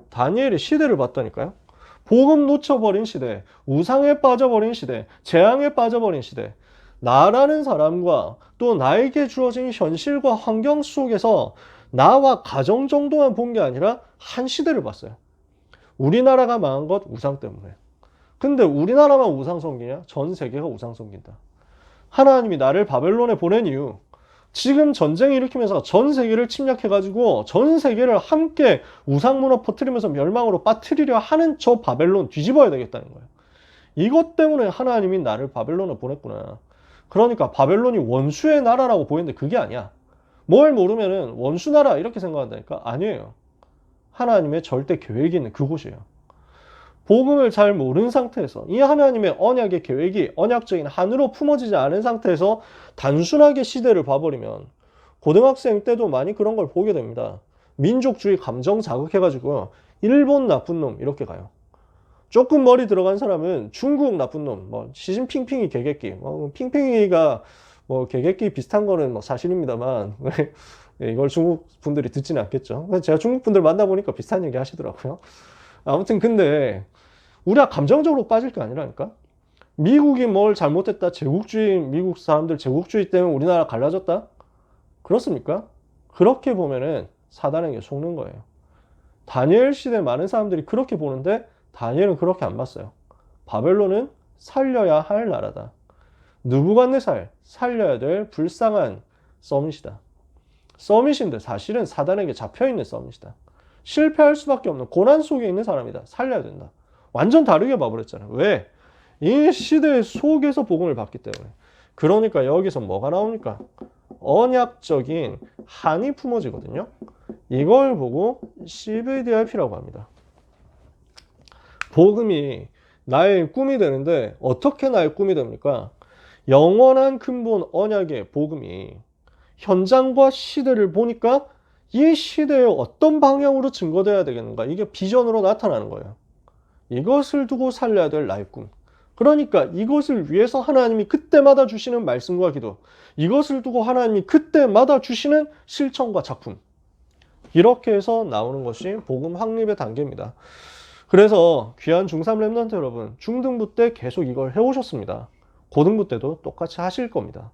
다니엘이 시대를 봤다니까요. 복음 놓쳐버린 시대, 우상에 빠져버린 시대, 재앙에 빠져버린 시대. 나라는 사람과 또 나에게 주어진 현실과 환경 속에서 나와 가정 정도만 본 게 아니라 한 시대를 봤어요. 우리나라가 망한 것 우상 때문에. 근데 우리나라만 우상 섬기냐? 전 세계가 우상 섬긴다. 하나님이 나를 바벨론에 보낸 이유, 지금 전쟁 일으키면서 전 세계를 침략해가지고 전 세계를 함께 우상 문화 퍼뜨리면서 멸망으로 빠뜨리려 하는 저 바벨론 뒤집어야 되겠다는 거예요. 이것 때문에 하나님이 나를 바벨론에 보냈구나. 그러니까 바벨론이 원수의 나라라고 보이는데 그게 아니야. 뭘 모르면은 원수 나라 이렇게 생각한다니까? 아니에요. 하나님의 절대 계획이 있는 그곳이에요. 복음을 잘 모르는 상태에서 이 하나님의 언약의 계획이 언약적인 한으로 품어지지 않은 상태에서 단순하게 시대를 봐버리면 고등학생 때도 많이 그런 걸 보게 됩니다. 민족주의 감정 자극해가지고 일본 나쁜 놈 이렇게 가요. 조금 머리 들어간 사람은 중국 나쁜 놈, 뭐 시진핑핑이 개객기, 핑핑이가 뭐 개객기 비슷한 거는 뭐 사실입니다만 이걸 중국 분들이 듣지는 않겠죠. 제가 중국 분들 만나보니까 비슷한 얘기 하시더라고요. 아무튼 근데 우리가 감정적으로 빠질 게 아니라니까. 미국이 뭘 잘못했다, 제국주의, 미국 사람들 제국주의 때문에 우리나라 갈라졌다? 그렇습니까? 그렇게 보면은 사단에게 속는 거예요. 다니엘 시대 많은 사람들이 그렇게 보는데 다니엘은 그렇게 안 봤어요. 바벨론은 살려야 할 나라다. 느부갓네살 살려야 될 불쌍한 서밋이다. 서밋인데 사실은 사단에게 잡혀있는 서밋이다. 실패할 수밖에 없는 고난 속에 있는 사람이다. 살려야 된다. 완전 다르게 봐버렸잖아요. 왜? 이 시대 속에서 복음을 받기 때문에. 그러니까 여기서 뭐가 나옵니까? 언약적인 한이 품어지거든요. 이걸 보고 CVDIP라고 합니다. 복음이 나의 꿈이 되는데 어떻게 나의 꿈이 됩니까? 영원한 근본 언약의 복음이 현장과 시대를 보니까 이 시대에 어떤 방향으로 증거돼야 되겠는가? 이게 비전으로 나타나는 거예요. 이것을 두고 살려야 될 나의 꿈. 그러니까 이것을 위해서 하나님이 그때마다 주시는 말씀과 기도, 이것을 두고 하나님이 그때마다 주시는 실천과 작품, 이렇게 해서 나오는 것이 복음 확립의 단계입니다. 그래서 귀한 중3 랩런트 여러분, 중등부 때 계속 이걸 해오셨습니다. 고등부 때도 똑같이 하실 겁니다.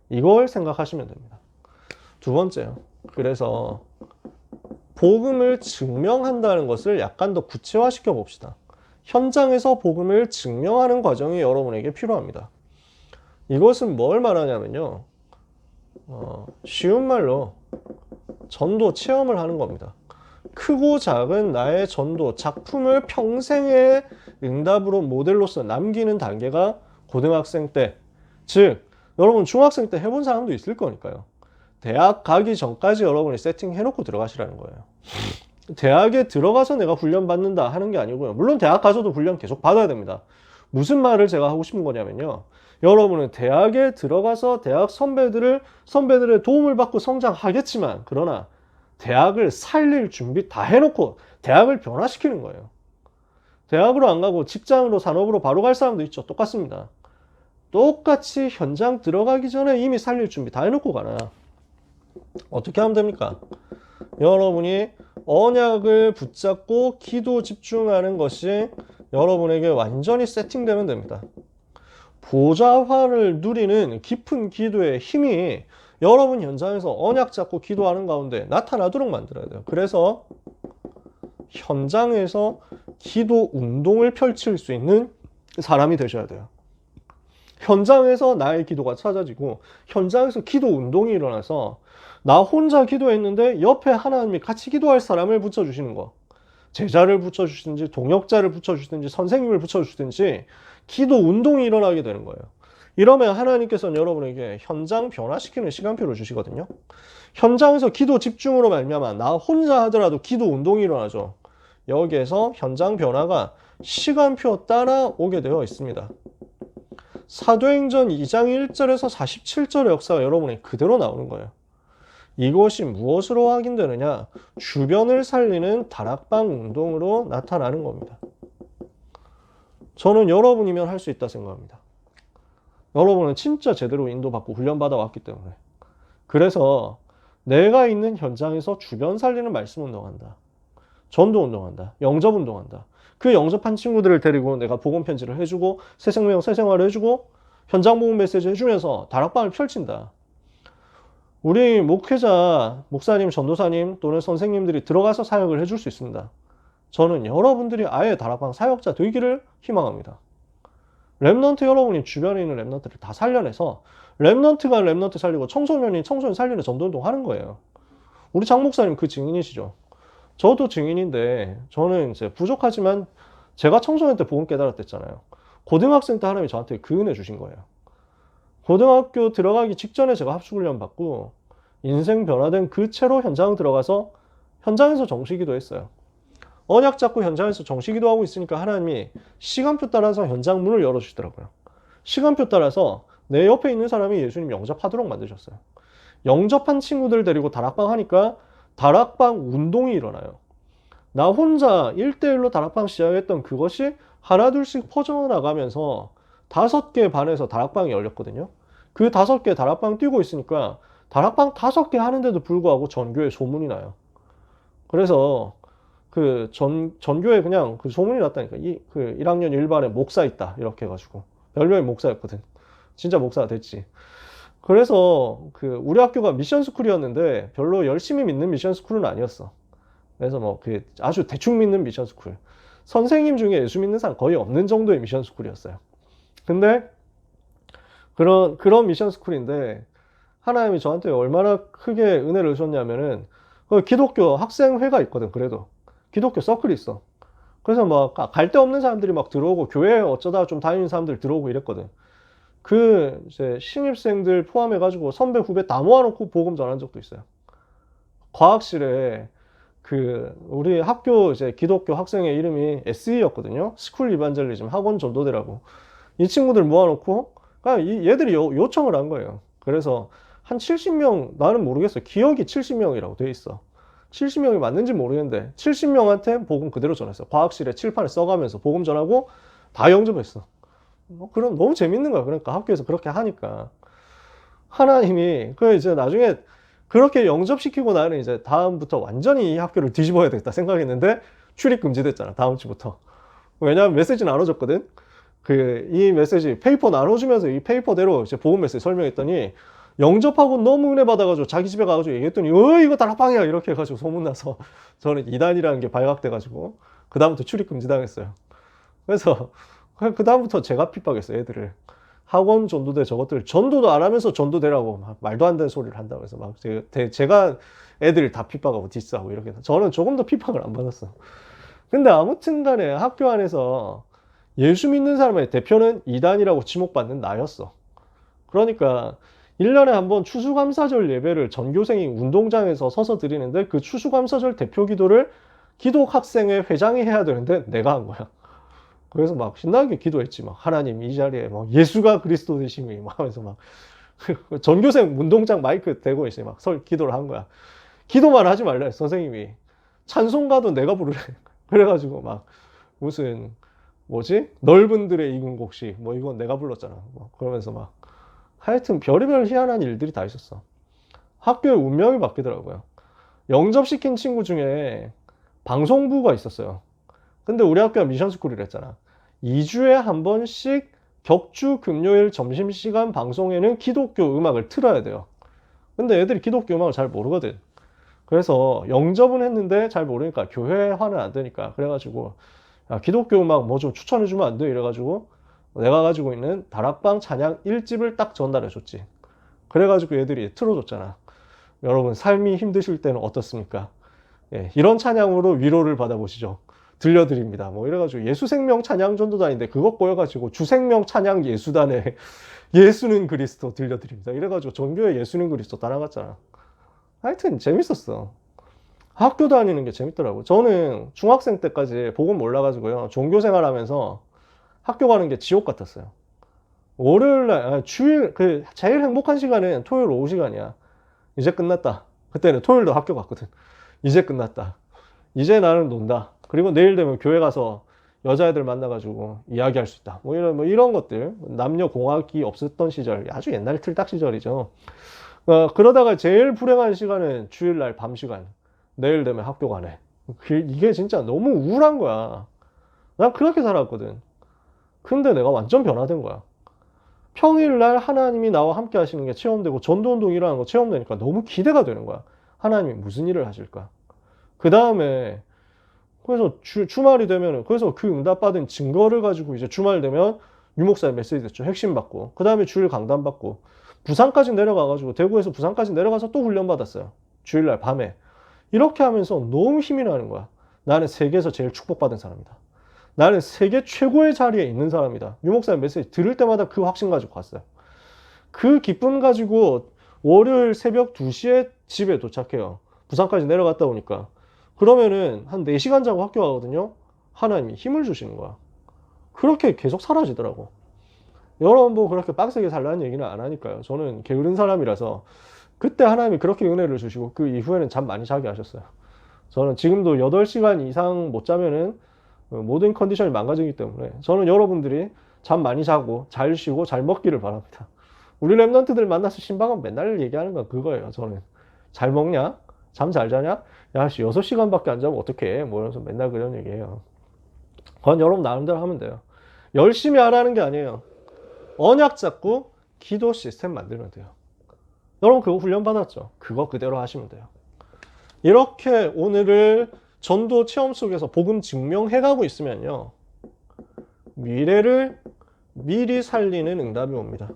이걸 생각하시면 됩니다. 두 번째요. 그래서 복음을 증명한다는 것을 약간 더 구체화시켜 봅시다. 현장에서 복음을 증명하는 과정이 여러분에게 필요합니다. 이것은 뭘 말하냐면요. 쉬운 말로 전도 체험을 하는 겁니다. 크고 작은 나의 전도 작품을 평생의 응답으로 모델로서 남기는 단계가 고등학생 때, 즉 여러분 중학생 때 해본 사람도 있을 거니까요. 대학 가기 전까지 여러분이 세팅해놓고 들어가시라는 거예요. 대학에 들어가서 내가 훈련 받는다 하는 게 아니고요. 물론 대학 가서도 훈련 계속 받아야 됩니다. 무슨 말을 제가 하고 싶은 거냐면요. 여러분은 대학에 들어가서 대학 선배들의 도움을 받고 성장하겠지만, 그러나 대학을 살릴 준비 다 해놓고 대학을 변화시키는 거예요. 대학으로 안 가고 직장으로 산업으로 바로 갈 사람도 있죠. 똑같습니다. 똑같이 현장 들어가기 전에 이미 살릴 준비 다 해놓고 가나. 어떻게 하면 됩니까? 여러분이 언약을 붙잡고 기도 집중하는 것이 여러분에게 완전히 세팅되면 됩니다. 보좌화를 누리는 깊은 기도의 힘이 여러분 현장에서 언약 잡고 기도하는 가운데 나타나도록 만들어야 돼요. 그래서 현장에서 기도 운동을 펼칠 수 있는 사람이 되셔야 돼요. 현장에서 나의 기도가 찾아지고 현장에서 기도 운동이 일어나서 나 혼자 기도했는데 옆에 하나님이 같이 기도할 사람을 붙여주시는 거. 제자를 붙여주시든지 동역자를 붙여주시든지 선생님을 붙여주시든지 기도 운동이 일어나게 되는 거예요. 이러면 하나님께서는 여러분에게 현장 변화시키는 시간표를 주시거든요. 현장에서 기도 집중으로 말미암아 나 혼자 하더라도 기도 운동이 일어나죠. 여기에서 현장 변화가 시간표 따라 오게 되어 있습니다. 사도행전 2장 1절에서 47절의 역사가 여러분에게 그대로 나오는 거예요. 이것이 무엇으로 확인되느냐? 주변을 살리는 다락방 운동으로 나타나는 겁니다. 저는 여러분이면 할 수 있다 생각합니다. 여러분은 진짜 제대로 인도받고 훈련받아 왔기 때문에. 그래서 내가 있는 현장에서 주변 살리는 말씀 운동한다. 전도 운동한다. 영접 운동한다. 그 영접한 친구들을 데리고 내가 복음 편지를 해주고 새생명 새생활을 해주고 현장 복음 메시지 해주면서 다락방을 펼친다. 우리 목회자, 목사님, 전도사님 또는 선생님들이 들어가서 사역을 해줄 수 있습니다. 저는 여러분들이 아예 다락방 사역자 되기를 희망합니다. 랩넌트 여러분이 주변에 있는 랩넌트를 다 살려내서 랩넌트가 랩넌트 살리고 청소년이 청소년 살리는 전도운동 하는 거예요. 우리 장 목사님 그 증인이시죠. 저도 증인인데 저는 이제 부족하지만 제가 청소년 때 복음 깨달았댔잖아요. 고등학생 때 하나님이 저한테 그 은혜 주신 거예요. 고등학교 들어가기 직전에 제가 합숙훈련 받고 인생 변화된 그 채로 현장 들어가서 현장에서 정시기도 했어요. 언약 잡고 현장에서 정시기도 하고 있으니까 하나님이 시간표 따라서 현장 문을 열어주시더라고요. 시간표 따라서 내 옆에 있는 사람이 예수님 영접하도록 만드셨어요. 영접한 친구들 데리고 다락방 하니까 다락방 운동이 일어나요. 나 혼자 1대1로 다락방 시작했던 그것이 하나둘씩 퍼져나가면서 5개 반에서 다락방이 열렸거든요. 그 5개 다락방 뛰고 있으니까 다락방 5개 하는데도 불구하고 전교에 소문이 나요. 그래서 그 전교에 그냥 그 소문이 났다니까. 그 1학년 1반에 목사 있다. 이렇게 해가지고. 별명이 목사였거든. 진짜 목사가 됐지. 그래서 그 우리 학교가 미션 스쿨이었는데 별로 열심히 믿는 미션 스쿨은 아니었어. 그래서 뭐 그 아주 대충 믿는 미션 스쿨. 선생님 중에 예수 믿는 사람 거의 없는 정도의 미션 스쿨이었어요. 근데 그런 미션 스쿨인데 하나님이 저한테 얼마나 크게 은혜를 주셨냐면은 그 기독교 학생회가 있거든. 그래도 기독교 서클이 있어. 그래서 막 갈 데 없는 사람들이 막 들어오고 교회에 어쩌다 좀 다니는 사람들 들어오고 이랬거든. 그 이제 신입생들 포함해가지고 선배 후배 다 모아놓고 복음 전한 적도 있어요. 과학실에 그 우리 학교 이제 기독교 학생의 이름이 SE였거든요. 스쿨 이반젤리즘 학원 전도대라고. 이 친구들 모아놓고 그냥 얘들이 요청을 한 거예요. 그래서 한 70명, 나는 모르겠어요. 기억이 70명이라고 돼 있어. 70명이 맞는지 모르겠는데 70명한테 복음 그대로 전했어. 과학실에 칠판을 써가면서 복음 전하고 다 영접했어. 그럼 너무 재밌는 거야. 그러니까 학교에서 그렇게 하니까 하나님이 그 이제 나중에 그렇게 영접시키고 나는 이제 다음부터 완전히 이 학교를 뒤집어야 되겠다 생각했는데 출입 금지됐잖아. 다음 주부터. 왜냐하면 메시지 나눠줬거든. 이 메시지 페이퍼 나눠주면서 이 페이퍼대로 이제 복음 메시지 설명했더니 영접하고 너무 은혜 받아가지고 자기 집에 가가지고 얘기했더니 이거 다락방이야 이렇게 해가지고 소문나서 저는 이단이라는 게 발각돼가지고 그 다음부터 출입 금지당했어요. 그래서 그 다음부터 제가 핍박했어요. 애들을. 학원 전도대 저것들 전도도 안 하면서 전도대라고 막 말도 안 되는 소리를 한다고 해서 막 제가 애들 다 핍박하고 디스하고 이렇게 해서 저는 조금 더 핍박을 안 받았어. 근데 아무튼 간에 학교 안에서 예수 믿는 사람의 대표는 이단이라고 지목받는 나였어. 그러니까 1년에 한 번 추수감사절 예배를 전교생이 운동장에서 서서 드리는데 그 추수감사절 대표 기도를 기독학생회 회장이 해야 되는데 내가 한 거야. 그래서 막 신나게 기도했지. 막 하나님 이 자리에 막 예수가 그리스도 되심이 막 하면서 막 전교생 운동장 마이크 대고 이제 막 기도를 한 거야. 기도만 하지 말래 선생님이. 찬송가도 내가 부르래. 그래가지고 막 무슨 뭐지? 넓은들의 익은 곡식 뭐 이건 내가 불렀잖아. 뭐 그러면서 막 하여튼 별의별 희한한 일들이 다 있었어. 학교에 운명이 바뀌더라고요. 영접시킨 친구 중에 방송부가 있었어요. 근데 우리 학교가 미션스쿨이라 했잖아. 2주에 한 번씩 격주 금요일 점심시간 방송에는 기독교 음악을 틀어야 돼요. 근데 애들이 기독교 음악을 잘 모르거든. 그래서 영접은 했는데 잘 모르니까 교회화는 안 되니까 그래가지고 야, 기독교 음악 뭐 좀 추천해주면 안 돼? 이래가지고 내가 가지고 있는 다락방 찬양 1집을 딱 전달해줬지. 그래가지고 애들이 틀어줬잖아. 여러분 삶이 힘드실 때는 어떻습니까? 예, 이런 찬양으로 위로를 받아보시죠. 들려드립니다. 뭐 이래가지고 예수생명 찬양 전도단인데 그것 보여가지고 주생명 찬양 예수단에 예수는 그리스도 들려드립니다. 이래가지고 전교에 예수는 그리스도 따라갔잖아. 하여튼 재밌었어. 학교 다니는 게 재밌더라고. 저는 중학생 때까지 복음 몰라가지고요. 종교생활 하면서 학교 가는 게 지옥 같았어요. 월요일날, 주일, 제일 행복한 시간은 토요일 오후 시간이야. 이제 끝났다. 그때는 토요일도 학교 갔거든. 이제 끝났다. 이제 나는 논다. 그리고 내일 되면 교회 가서 여자애들 만나가지고 이야기할 수 있다. 뭐 이런 것들. 남녀 공학이 없었던 시절. 아주 옛날 틀딱 시절이죠. 그러다가 제일 불행한 시간은 주일날 밤 시간. 내일 되면 학교 가네. 이게 진짜 너무 우울한 거야. 난 그렇게 살았거든. 근데 내가 완전 변화된 거야. 평일날 하나님이 나와 함께 하시는 게 체험되고 전도운동이라는 거 체험되니까 너무 기대가 되는 거야. 하나님이 무슨 일을 하실까? 그 다음에 그래서 주말이 되면은 그래서 그 응답받은 증거를 가지고 이제 주말 되면 유목사의 메시지 됐죠. 핵심 받고 그 다음에 주일 강단 받고 부산까지 내려가가지고 대구에서 부산까지 내려가서 또 훈련 받았어요. 주일날 밤에. 이렇게 하면서 너무 힘이 나는 거야. 나는 세계에서 제일 축복받은 사람이다. 나는 세계 최고의 자리에 있는 사람이다. 유 목사님 메시지 들을 때마다 그 확신 가지고 갔어요. 그 기쁨 가지고 월요일 새벽 2시에 집에 도착해요. 부산까지 내려갔다 오니까. 그러면은 한 4시간 자고 학교 가거든요. 하나님이 힘을 주시는 거야. 그렇게 계속 사라지더라고. 여러분 뭐 그렇게 빡세게 살라는 얘기는 안 하니까요. 저는 게으른 사람이라서 그때 하나님이 그렇게 은혜를 주시고 그 이후에는 잠 많이 자게 하셨어요. 저는 지금도 8시간 이상 못 자면은 모든 컨디션이 망가지기 때문에 저는 여러분들이 잠 많이 자고 잘 쉬고 잘 먹기를 바랍니다. 우리 랩런트들 만나서 신방은 맨날 얘기하는 건 그거예요. 저는 잘 먹냐? 잠 잘 자냐? 야, 6시간밖에 안 자면 어떡해? 뭐 이러면서 맨날 그런 얘기해요. 그건 여러분 나름대로 하면 돼요. 열심히 하라는 게 아니에요. 언약 잡고 기도 시스템 만들면 돼요. 여러분 그거 훈련 받았죠? 그거 그대로 하시면 돼요. 이렇게 오늘을 전도 체험 속에서 복음 증명해가고 있으면요. 미래를 미리 살리는 응답이 옵니다.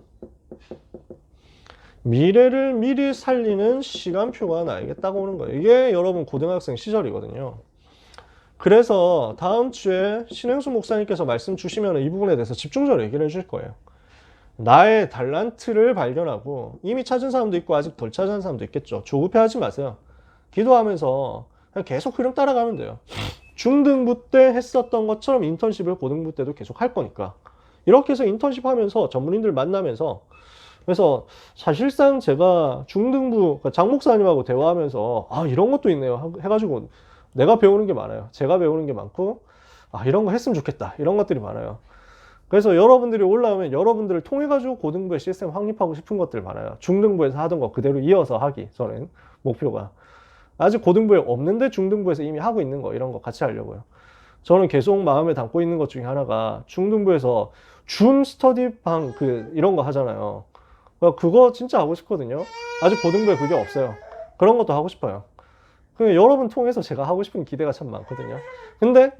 미래를 미리 살리는 시간표가 나에게 딱 오는 거예요. 이게 여러분 고등학생 시절이거든요. 그래서 다음 주에 신행수 목사님께서 말씀 주시면 이 부분에 대해서 집중적으로 얘기를 해줄 거예요. 나의 달란트를 발견하고 이미 찾은 사람도 있고 아직 덜 찾은 사람도 있겠죠. 조급해하지 마세요. 기도하면서 그냥 계속 흐름 따라가면 돼요. 중등부 때 했었던 것처럼 인턴십을 고등부 때도 계속 할 거니까. 이렇게 해서 인턴십 하면서 전문인들 만나면서 그래서 사실상 제가 중등부 장 목사님하고 대화하면서 아 이런 것도 있네요 해가지고 내가 배우는 게 많아요. 제가 배우는 게 많고 아 이런 거 했으면 좋겠다 이런 것들이 많아요. 그래서 여러분들이 올라오면 여러분들을 통해 가지고 고등부의 시스템 확립하고 싶은 것들 많아요. 중등부에서 하던 거 그대로 이어서 하기 저는 목표가 아직 고등부에 없는데 중등부에서 이미 하고 있는 거 이런 거 같이 하려고요. 저는 계속 마음에 담고 있는 것 중에 하나가 중등부에서 줌 스터디방 이런 거 하잖아요. 그거 진짜 하고 싶거든요. 아직 고등부에 그게 없어요. 그런 것도 하고 싶어요. 여러분 통해서 제가 하고 싶은 기대가 참 많거든요. 근데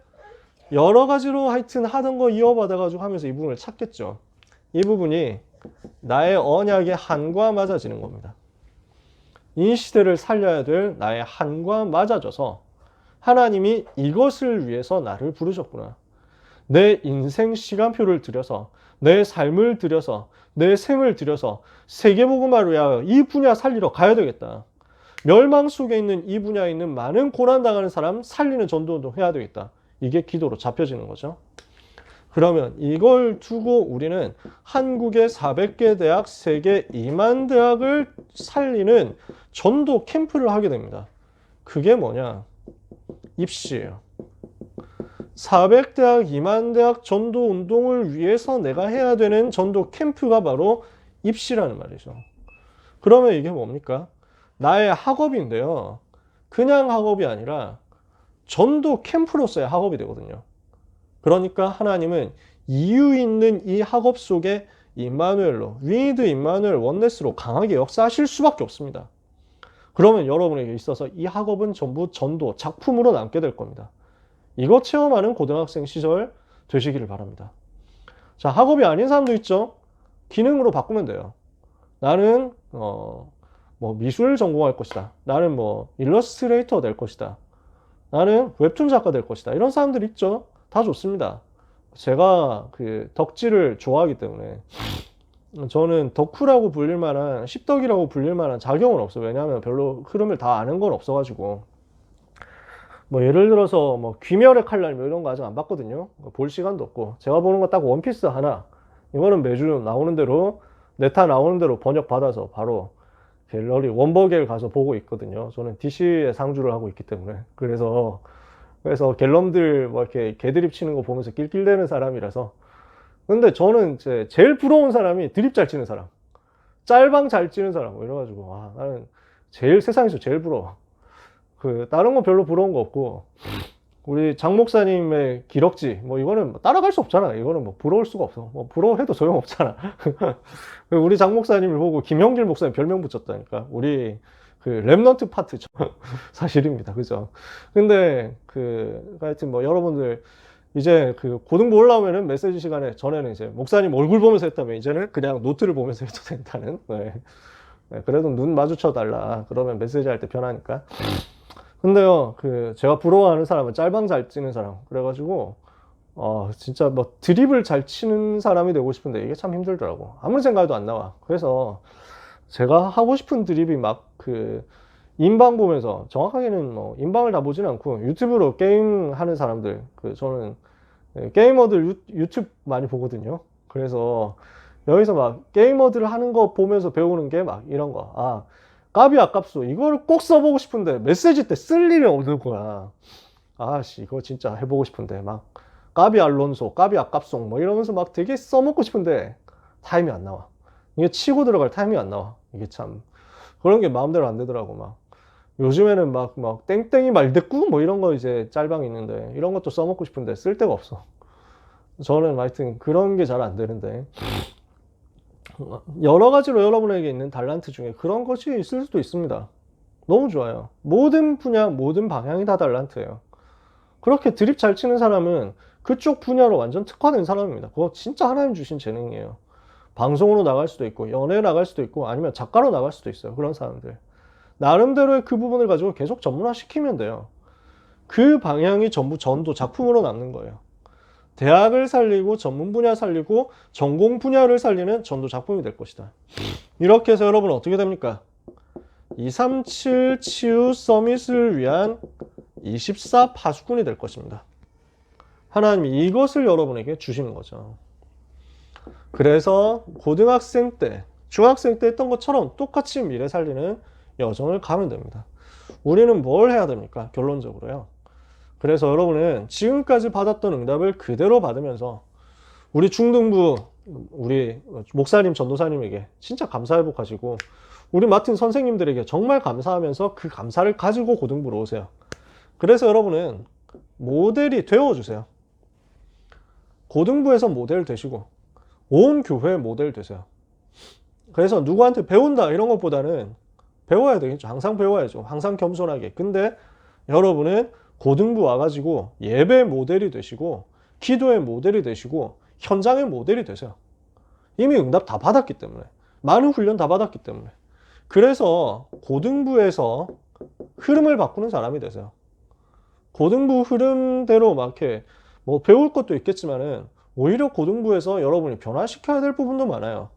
여러 가지로 하여튼 하던 거 이어받아가지고 하면서 이 부분을 찾겠죠. 이 부분이 나의 언약의 한과 맞아지는 겁니다. 이 시대를 살려야 될 나의 한과 맞아져서 하나님이 이것을 위해서 나를 부르셨구나. 내 인생 시간표를 들여서 내 삶을 들여서 내 생을 들여서 세계복음화를 위하여 이 분야 살리러 가야 되겠다. 멸망 속에 있는 이 분야에 있는 많은 고난당하는 사람 살리는 전도도 해야 되겠다. 이게 기도로 잡혀지는 거죠. 그러면 이걸 두고 우리는 한국의 400개 대학, 세계 2만 대학을 살리는 전도 캠프를 하게 됩니다. 그게 뭐냐? 입시예요. 400대학, 2만 대학 전도 운동을 위해서 내가 해야 되는 전도 캠프가 바로 입시라는 말이죠. 그러면 이게 뭡니까? 나의 학업인데요. 그냥 학업이 아니라 전도 캠프로서의 학업이 되거든요. 그러니까 하나님은 이유 있는 이 학업 속에 임마누엘로, 위드 임마누엘 원네스로 강하게 역사하실 수밖에 없습니다. 그러면 여러분에게 있어서 이 학업은 전부 전도, 작품으로 남게 될 겁니다. 이거 체험하는 고등학생 시절 되시기를 바랍니다. 자, 학업이 아닌 사람도 있죠. 기능으로 바꾸면 돼요. 나는 뭐 미술 전공할 것이다. 나는 뭐 일러스트레이터 될 것이다. 나는 웹툰 작가 될 것이다. 이런 사람들 있죠. 다 좋습니다. 제가 덕질을 좋아하기 때문에 저는 덕후라고 불릴 만한, 십덕이라고 불릴 만한 자격은 없어요. 왜냐하면 별로 흐름을 다 아는 건 없어가지고. 뭐 예를 들어서 뭐 귀멸의 칼날 뭐 이런 거 아직 안 봤거든요. 볼 시간도 없고. 제가 보는 거 딱 원피스 하나. 이거는 매주 나오는 대로, 네타 나오는 대로 번역 받아서 바로 갤러리 원버게를 가서 보고 있거든요. 저는 DC에 상주를 하고 있기 때문에. 그래서 갤럼들 뭐 이렇게 개드립 치는 거 보면서 낄낄대는 사람이라서. 근데 저는 제일 부러운 사람이 드립 잘 치는 사람, 짤방 잘 치는 사람 뭐 이래가지고 와, 나는 세상에서 제일 부러워. 다른 건 별로 부러운 거 없고, 우리 장 목사님의 기럭지 뭐 이거는 따라갈 수 없잖아. 이거는 뭐 부러울 수가 없어. 뭐 부러워해도 소용없잖아. 우리 장 목사님을 보고 김형길 목사님 별명 붙였다니까. 우리 랩넌트 파트죠. 사실입니다. 그죠? 근데 하여튼 뭐 여러분들 이제 고등부 올라오면은 메시지 시간에, 전에는 이제 목사님 얼굴 보면서 했다면 이제는 그냥 노트를 보면서 해도 된다는. 네. 네, 그래도 눈 마주쳐 달라. 그러면 메시지 할 때 편하니까. 근데요, 제가 부러워하는 사람은 짤방 잘 찍는 사람. 그래가지고, 진짜 뭐 드립을 잘 치는 사람이 되고 싶은데 이게 참 힘들더라고. 아무리 생각해도 안 나와. 그래서 제가 하고 싶은 드립이 막 그 인방 보면서, 정확하게는 뭐 인방을 다 보진 않고 유튜브로 게임 하는 사람들, 저는 게이머들 유튜브 많이 보거든요. 그래서 여기서 막 게이머들 하는 거 보면서 배우는 게 막 이런 거. 까비 아깝소. 이거를 꼭 써보고 싶은데 메시지 때 쓸 일이 없는 거야. 아씨, 이거 진짜 해보고 싶은데 막 까비 알론소, 까비 아깝소 뭐 이러면서 막 되게 써먹고 싶은데 타임이 안 나와. 이게 치고 들어갈 타임이 안 나와. 이게 참 그런 게 마음대로 안 되더라고. 막 요즘에는 막 땡땡이 말대꾸 뭐 이런 거 이제 짤방이 있는데 이런 것도 써먹고 싶은데 쓸 데가 없어. 저는 하여튼 그런 게 잘 안 되는데, 여러 가지로 여러분에게 있는 달란트 중에 그런 것이 있을 수도 있습니다. 너무 좋아요. 모든 분야, 모든 방향이 다 달란트예요. 그렇게 드립 잘 치는 사람은 그쪽 분야로 완전 특화된 사람입니다. 그거 진짜 하나님 주신 재능이에요. 방송으로 나갈 수도 있고, 연예에 나갈 수도 있고, 아니면 작가로 나갈 수도 있어요. 그런 사람들. 나름대로의 그 부분을 가지고 계속 전문화 시키면 돼요. 그 방향이 전부 전도 작품으로 남는 거예요. 대학을 살리고 전문 분야 살리고 전공 분야를 살리는 전도 작품이 될 것이다. 이렇게 해서 여러분 어떻게 됩니까? 237 치유 서밋을 위한 24 파수꾼이 될 것입니다. 하나님이 이것을 여러분에게 주시는 거죠. 그래서 고등학생 때, 중학생 때 했던 것처럼 똑같이 미래 살리는 여정을 가면 됩니다. 우리는 뭘 해야 됩니까? 결론적으로요. 그래서 여러분은 지금까지 받았던 응답을 그대로 받으면서 우리 중등부, 우리 목사님, 전도사님에게 진짜 감사 회복하시고, 우리 맡은 선생님들에게 정말 감사하면서 그 감사를 가지고 고등부로 오세요. 그래서 여러분은 모델이 되어주세요. 고등부에서 모델 되시고 온 교회 모델 되세요. 그래서 누구한테 배운다 이런 것보다는 배워야 되겠죠. 항상 배워야죠. 항상 겸손하게. 근데 여러분은 고등부 와가지고 예배 모델이 되시고 기도의 모델이 되시고 현장의 모델이 되세요. 이미 응답 다 받았기 때문에, 많은 훈련 다 받았기 때문에. 그래서 고등부에서 흐름을 바꾸는 사람이 되세요. 고등부 흐름대로 막 이렇게 뭐 배울 것도 있겠지만은 오히려 고등부에서 여러분이 변화시켜야 될 부분도 많아요.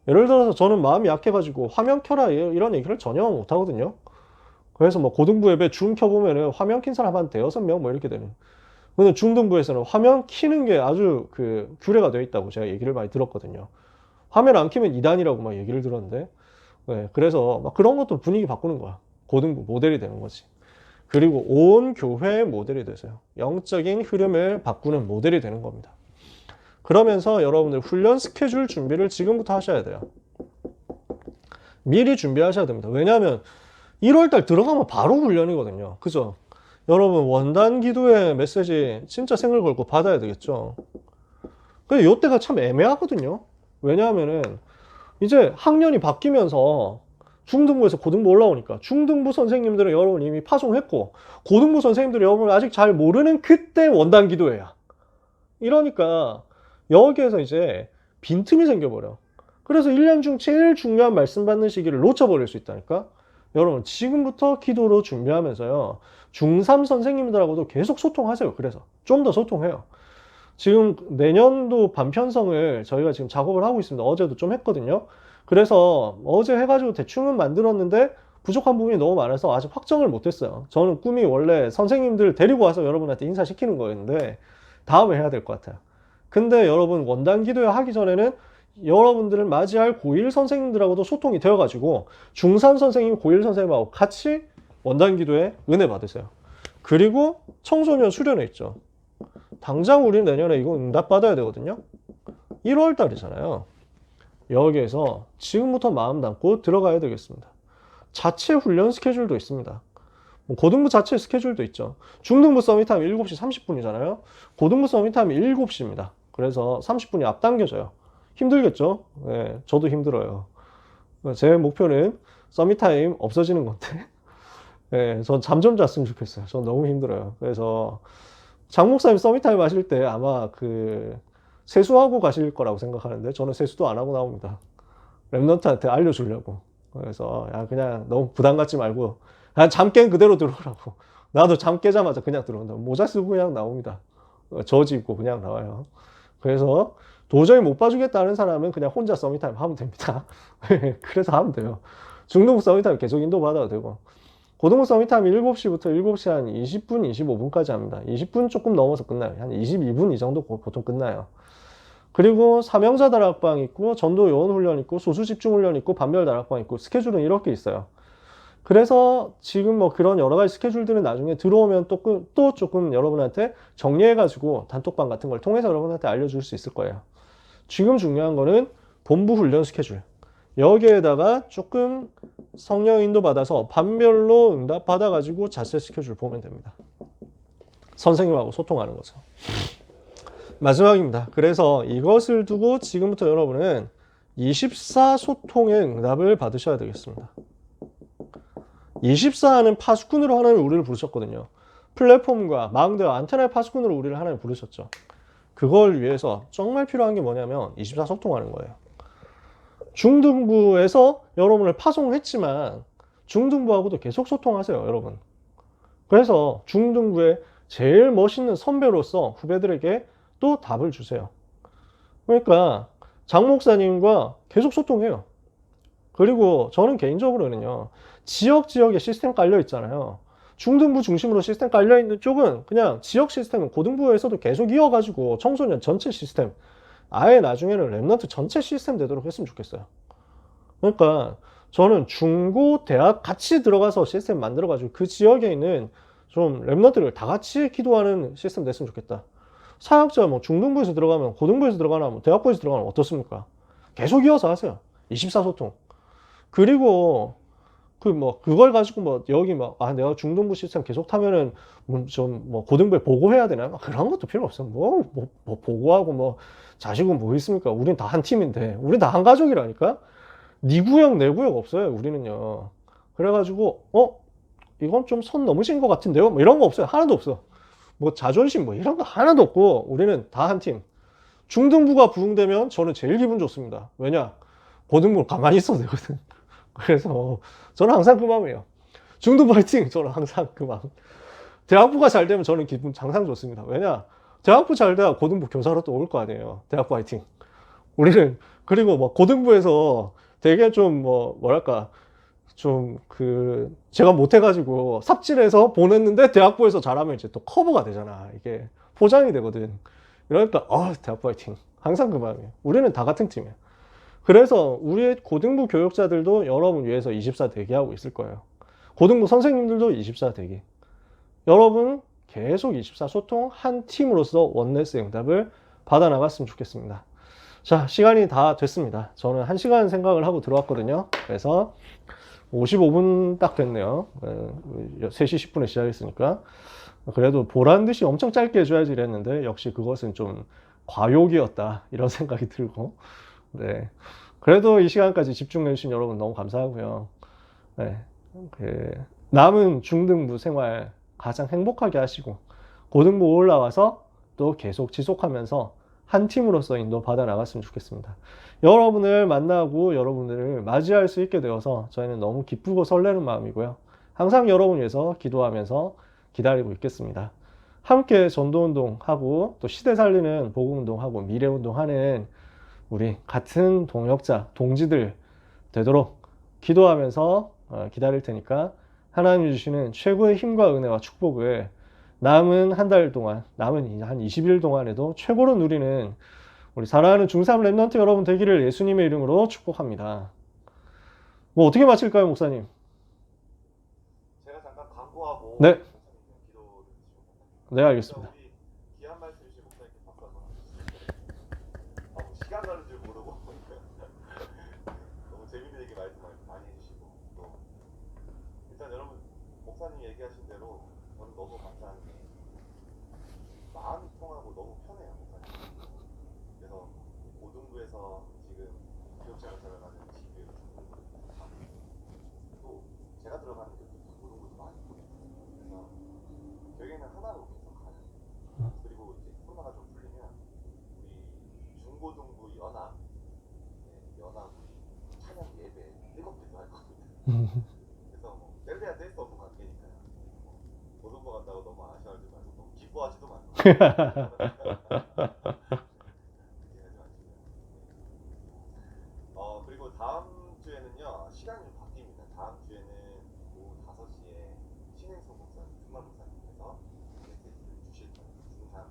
예를 들어서 저는 마음이 약해가지고 화면 켜라 이런 얘기를 전혀 못 하거든요. 그래서 뭐 고등부 예배 줌 켜보면은 화면 킨 사람 한 5-6명 뭐 이렇게 되는. 근데 중등부에서는 화면 키는 게 아주 그 규례가 되어 있다고 제가 얘기를 많이 들었거든요. 화면 안 키면 이단이라고 막 얘기를 들었는데, 네, 그래서 막 그런 것도 분위기 바꾸는 거야. 고등부 모델이 되는 거지. 그리고 온 교회의 모델이 되세요. 영적인 흐름을 바꾸는 모델이 되는 겁니다. 그러면서 여러분들 훈련 스케줄 준비를 지금부터 하셔야 돼요. 미리 준비하셔야 됩니다. 왜냐하면 1월달 들어가면 바로 훈련이거든요. 그죠? 여러분 원단 기도의 메시지 진짜 생을 걸고 받아야 되겠죠. 근데 이때가 참 애매하거든요. 왜냐하면은 이제 학년이 바뀌면서 중등부에서 고등부 올라오니까 중등부 선생님들은 여러분 이미 파송했고, 고등부 선생님들이 여러분 아직 잘 모르는 그때 원단 기도회야. 이러니까 여기에서 이제 빈틈이 생겨버려. 그래서 1년 중 제일 중요한 말씀 받는 시기를 놓쳐버릴 수 있다니까. 여러분 지금부터 기도로 준비하면서요, 중3 선생님들하고도 계속 소통하세요. 그래서 좀 더 소통해요. 지금 내년도 반편성을 저희가 지금 작업을 하고 있습니다. 어제도 좀 했거든요. 그래서 어제 해가지고 대충은 만들었는데 부족한 부분이 너무 많아서 아직 확정을 못했어요. 저는 꿈이 원래 선생님들 데리고 와서 여러분한테 인사시키는 거였는데 다음에 해야 될 것 같아요. 근데 여러분 원단 기도회 하기 전에는 여러분들을 맞이할 고1 선생님들하고도 소통이 되어가지고 중3 선생님, 고1 선생님하고 같이 원단 기도회 은혜 받으세요. 그리고 청소년 수련회 있죠. 당장 우리 내년에 이거 응답 받아야 되거든요. 1월 달이잖아요. 여기에서 지금부터 마음 담고 들어가야 되겠습니다. 자체 훈련 스케줄도 있습니다. 고등부 자체 스케줄도 있죠. 중등부 서밋타임 7시 30분이잖아요. 고등부 서밋타임 7시입니다. 그래서 30분이 앞당겨져요. 힘들겠죠? 네, 저도 힘들어요. 제 목표는 서밋타임 없어지는 건데, 네, 전 잠 좀 잤으면 좋겠어요. 전 너무 힘들어요. 그래서 장 목사님 서밋타임 하실 때 아마 세수하고 가실 거라고 생각하는데 저는 세수도 안 하고 나옵니다. 랩런트한테 알려주려고. 그래서 그냥 너무 부담 갖지 말고 그냥 잠 깬 그대로 들어오라고. 나도 잠 깨자마자 그냥 들어온다. 모자 쓰고 그냥 나옵니다. 저지 입고 그냥 나와요. 그래서 도저히 못 봐주겠다는 사람은 그냥 혼자 서밋타임 하면 됩니다. 그래서 하면 돼요. 중등부 서밋타임 계속 인도 받아도 되고. 고등부 서밋타임 7시부터 7시 한 20분, 25분까지 합니다. 20분 조금 넘어서 끝나요. 한 22분 이 정도 보통 끝나요. 그리고 사명자 다락방 있고, 전도 요원 훈련 있고, 소수 집중 훈련 있고, 반별 다락방 있고, 스케줄은 이렇게 있어요. 그래서 지금 뭐 그런 여러 가지 스케줄들은 나중에 들어오면 또 조금 여러분한테 정리해가지고 단톡방 같은 걸 통해서 여러분한테 알려줄 수 있을 거예요. 지금 중요한 거는 본부 훈련 스케줄. 여기에다가 조금 성령 인도 받아서 반별로 응답 받아가지고 자체 스케줄 보면 됩니다. 선생님하고 소통하는 거죠. 마지막입니다. 그래서 이것을 두고 지금부터 여러분은 24 소통의 응답을 받으셔야 되겠습니다. 24는 파수꾼으로 하나님 우리를 부르셨거든요. 플랫폼과 망대와 안테나의 파수꾼으로 우리를 하나님 부르셨죠. 그걸 위해서 정말 필요한 게 뭐냐면 24 소통하는 거예요. 중등부에서 여러분을 파송을 했지만 중등부하고도 계속 소통하세요, 여러분. 그래서 중등부의 제일 멋있는 선배로서 후배들에게 또 답을 주세요. 그러니까 장 목사님과 계속 소통해요. 그리고 저는 개인적으로는요, 지역에 시스템 깔려 있잖아요. 중등부 중심으로 시스템 깔려 있는 쪽은 그냥 지역 시스템은 고등부에서도 계속 이어가지고 청소년 전체 시스템, 아예 나중에는 랩넌트 전체 시스템 되도록 했으면 좋겠어요. 그러니까 저는 중고, 대학 같이 들어가서 시스템 만들어가지고 그 지역에 있는 좀 랩넌트를 다 같이 기도하는 시스템 됐으면 좋겠다. 사역자 뭐 중등부에서 들어가면 고등부에서 들어가나 뭐 대학부에서 들어가면 어떻습니까? 계속 이어서 하세요. 24 소통. 그리고 그걸 가지고 뭐 여기 내가 중등부 시스템 계속 타면은 좀 고등부에 보고해야 되나? 그런 것도 필요 없어요. 보고하고 자식은 뭐 있습니까? 우린 다 한 팀인데, 우린 다 한 가족이라니까? 네 구역 내 구역 없어요, 우리는요. 그래가지고 이건 좀 선 넘으신 것 같은데요? 뭐 이런 거 없어요. 하나도 없어. 자존심 이런 거 하나도 없고 우리는 다 한 팀. 중등부가 부흥되면 저는 제일 기분 좋습니다. 왜냐? 고등부는 가만히 있어도 되거든. 그래서 저는 항상 그 마음이에요. 중등부 화이팅! 저는 항상 그 마음. 대학부가 잘 되면 저는 기분 항상 좋습니다. 왜냐? 대학부 잘 돼야 고등부 교사로 또 올 거 아니에요. 대학부 화이팅! 우리는 그리고 고등부에서 되게 좀 뭐랄까 좀 제가 못해가지고 삽질해서 보냈는데 대학부에서 잘하면 이제 또 커버가 되잖아. 이게 포장이 되거든. 그러니까 대학부 화이팅! 항상 그 마음이에요. 우리는 다 같은 팀이에요. 그래서 우리의 고등부 교육자들도 여러분 위해서 24 대기하고 있을 거예요. 고등부 선생님들도 24 대기. 여러분 계속 24 소통 한 팀으로서 원네스 응답을 받아 나갔으면 좋겠습니다. 자, 시간이 다 됐습니다. 저는 1시간 생각을 하고 들어왔거든요. 그래서 55분 딱 됐네요. 3시 10분에 시작했으니까. 그래도 보란 듯이 엄청 짧게 해줘야지 이랬는데 역시 그것은 좀 과욕이었다 이런 생각이 들고, 네. 그래도 이 시간까지 집중해주신 여러분 너무 감사하고요. 네. 남은 중등부 생활 가장 행복하게 하시고 고등부 올라와서 또 계속 지속하면서 한 팀으로서 인도 받아 나갔으면 좋겠습니다. 여러분을 만나고 여러분들을 맞이할 수 있게 되어서 저희는 너무 기쁘고 설레는 마음이고요. 항상 여러분 위해서 기도하면서 기다리고 있겠습니다. 함께 전도운동하고 또 시대 살리는 복음운동하고 미래운동하는 우리 같은 동역자, 동지들 되도록 기도하면서 기다릴 테니까 하나님이 주시는 최고의 힘과 은혜와 축복을 남은 한 달 동안, 남은 한 20일 동안에도 최고로 누리는 우리 사랑하는 중3 랩넌트 여러분 되기를 예수님의 이름으로 축복합니다. 어떻게 마칠까요, 목사님? 제가 잠깐 광고하고 네. 목사님 기도를 해주시면 네, 알겠습니다. 우리 귀한 말씀 주신 목사님께 박수 한번 주시죠. 시간 가는 줄 모르고 너무 재밌는 얘기 말씀 많이 해주시고 또 일단 여러분 목사님 얘기하신 대로 저는 너무 감사한 게 마음이 통하고 너무 편해요, 목사님. 그래서 고등부에서 지금 교육자가 들어가는 지금 또 제가 들어가는 고등부도 많이 있고 그래서 교회는 하나로 계속 가요. 그리고 이제 코로나가 좀 풀리면 우리 중고등부 연합 찬양 예배 뜨겁기도 할 겁니다. 그래서 뗄래야 뗄 수 없는 관계니까요. 고등부 간다고 너무 아쉬워할 그리고 다음 주에는요, 시간이 좀 바뀝니다. 다음 주에는 오후 5시에 신행성 목사님, 승만 목사님께서 메시지를 주실 거예요. 중간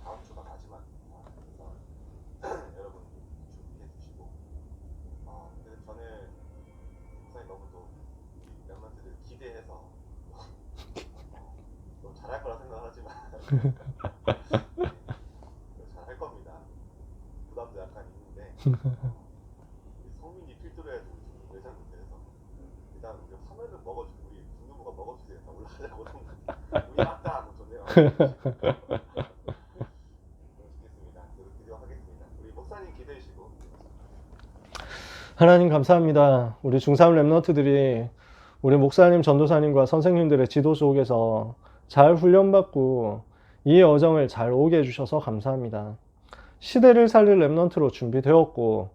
다음 주가 마지막입니다. 그래서 여러분 준비해 주시고, 그래서 저는 목사님 너무 또 멤버들을 기대해서 너무 잘할 거라 생각하지만 잘할 겁니다. 부담도 약간 있는데. 성민이 필두로 해야지 우리 내장 못해서 일단 우리 화면을 먹어주고 우리 중등부가 먹어주세요. 다 올라가자고 우리 맞다 뭐 좋네요. 좋겠습니다. 기도하겠습니다. 우리 목사님 기대해주시고. 하나님 감사합니다. 우리 중3 랩런트들이 우리 목사님, 전도사님과 선생님들의 지도 속에서 잘 훈련받고 이 여정을 잘 오게 해주셔서 감사합니다. 시대를 살릴 랩런트로 준비되었고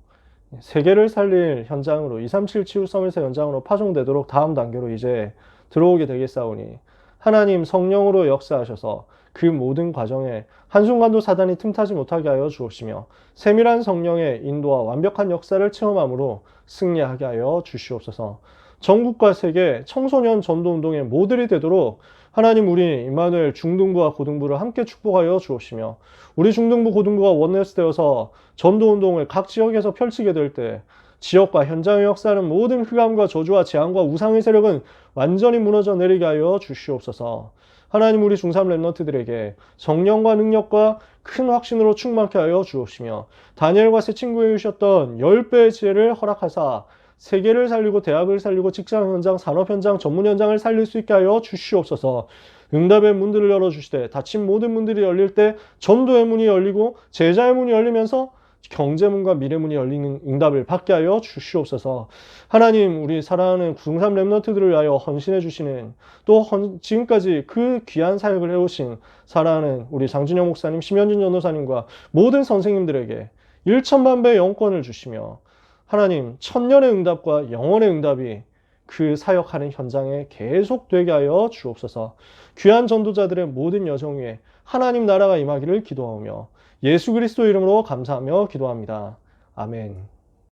세계를 살릴 현장으로 237 치유 서밋의 현장으로 파송되도록 다음 단계로 이제 들어오게 되겠사오니 하나님 성령으로 역사하셔서 그 모든 과정에 한순간도 사단이 틈타지 못하게 하여 주옵시며 세밀한 성령의 인도와 완벽한 역사를 체험함으로 승리하게 하여 주시옵소서. 전국과 세계 청소년 전도운동의 모델이 되도록 하나님 우리 임마누엘 중등부와 고등부를 함께 축복하여 주옵시며 우리 중등부 고등부가 원네스 되어서 전도운동을 각 지역에서 펼치게 될 때 지역과 현장의 역사는 모든 흑암과 저주와 재앙과 우상의 세력은 완전히 무너져 내리게 하여 주시옵소서. 하나님 우리 중3 랩런트들에게 성령과 능력과 큰 확신으로 충만케 하여 주옵시며 다니엘과 세 친구에 주셨던 10배의 지혜를 허락하사 세계를 살리고 대학을 살리고 직장 현장, 산업 현장, 전문 현장을 살릴 수 있게 하여 주시옵소서. 응답의 문들을 열어주시되 닫힌 모든 문들이 열릴 때 전도의 문이 열리고 제자의 문이 열리면서 경제문과 미래문이 열리는 응답을 받게 하여 주시옵소서. 하나님 우리 사랑하는 중3 랩런트들을 위하여 헌신해 주시는 또 지금까지 그 귀한 사역을 해오신 사랑하는 우리 장준영 목사님, 심현진 전도사님과 모든 선생님들에게 1천만배의 영권을 주시며 하나님 천년의 응답과 영원의 응답이 그 사역하는 현장에 계속되게 하여 주옵소서. 귀한 전도자들의 모든 여정 위에 하나님 나라가 임하기를 기도하며 예수 그리스도 이름으로 감사하며 기도합니다. 아멘.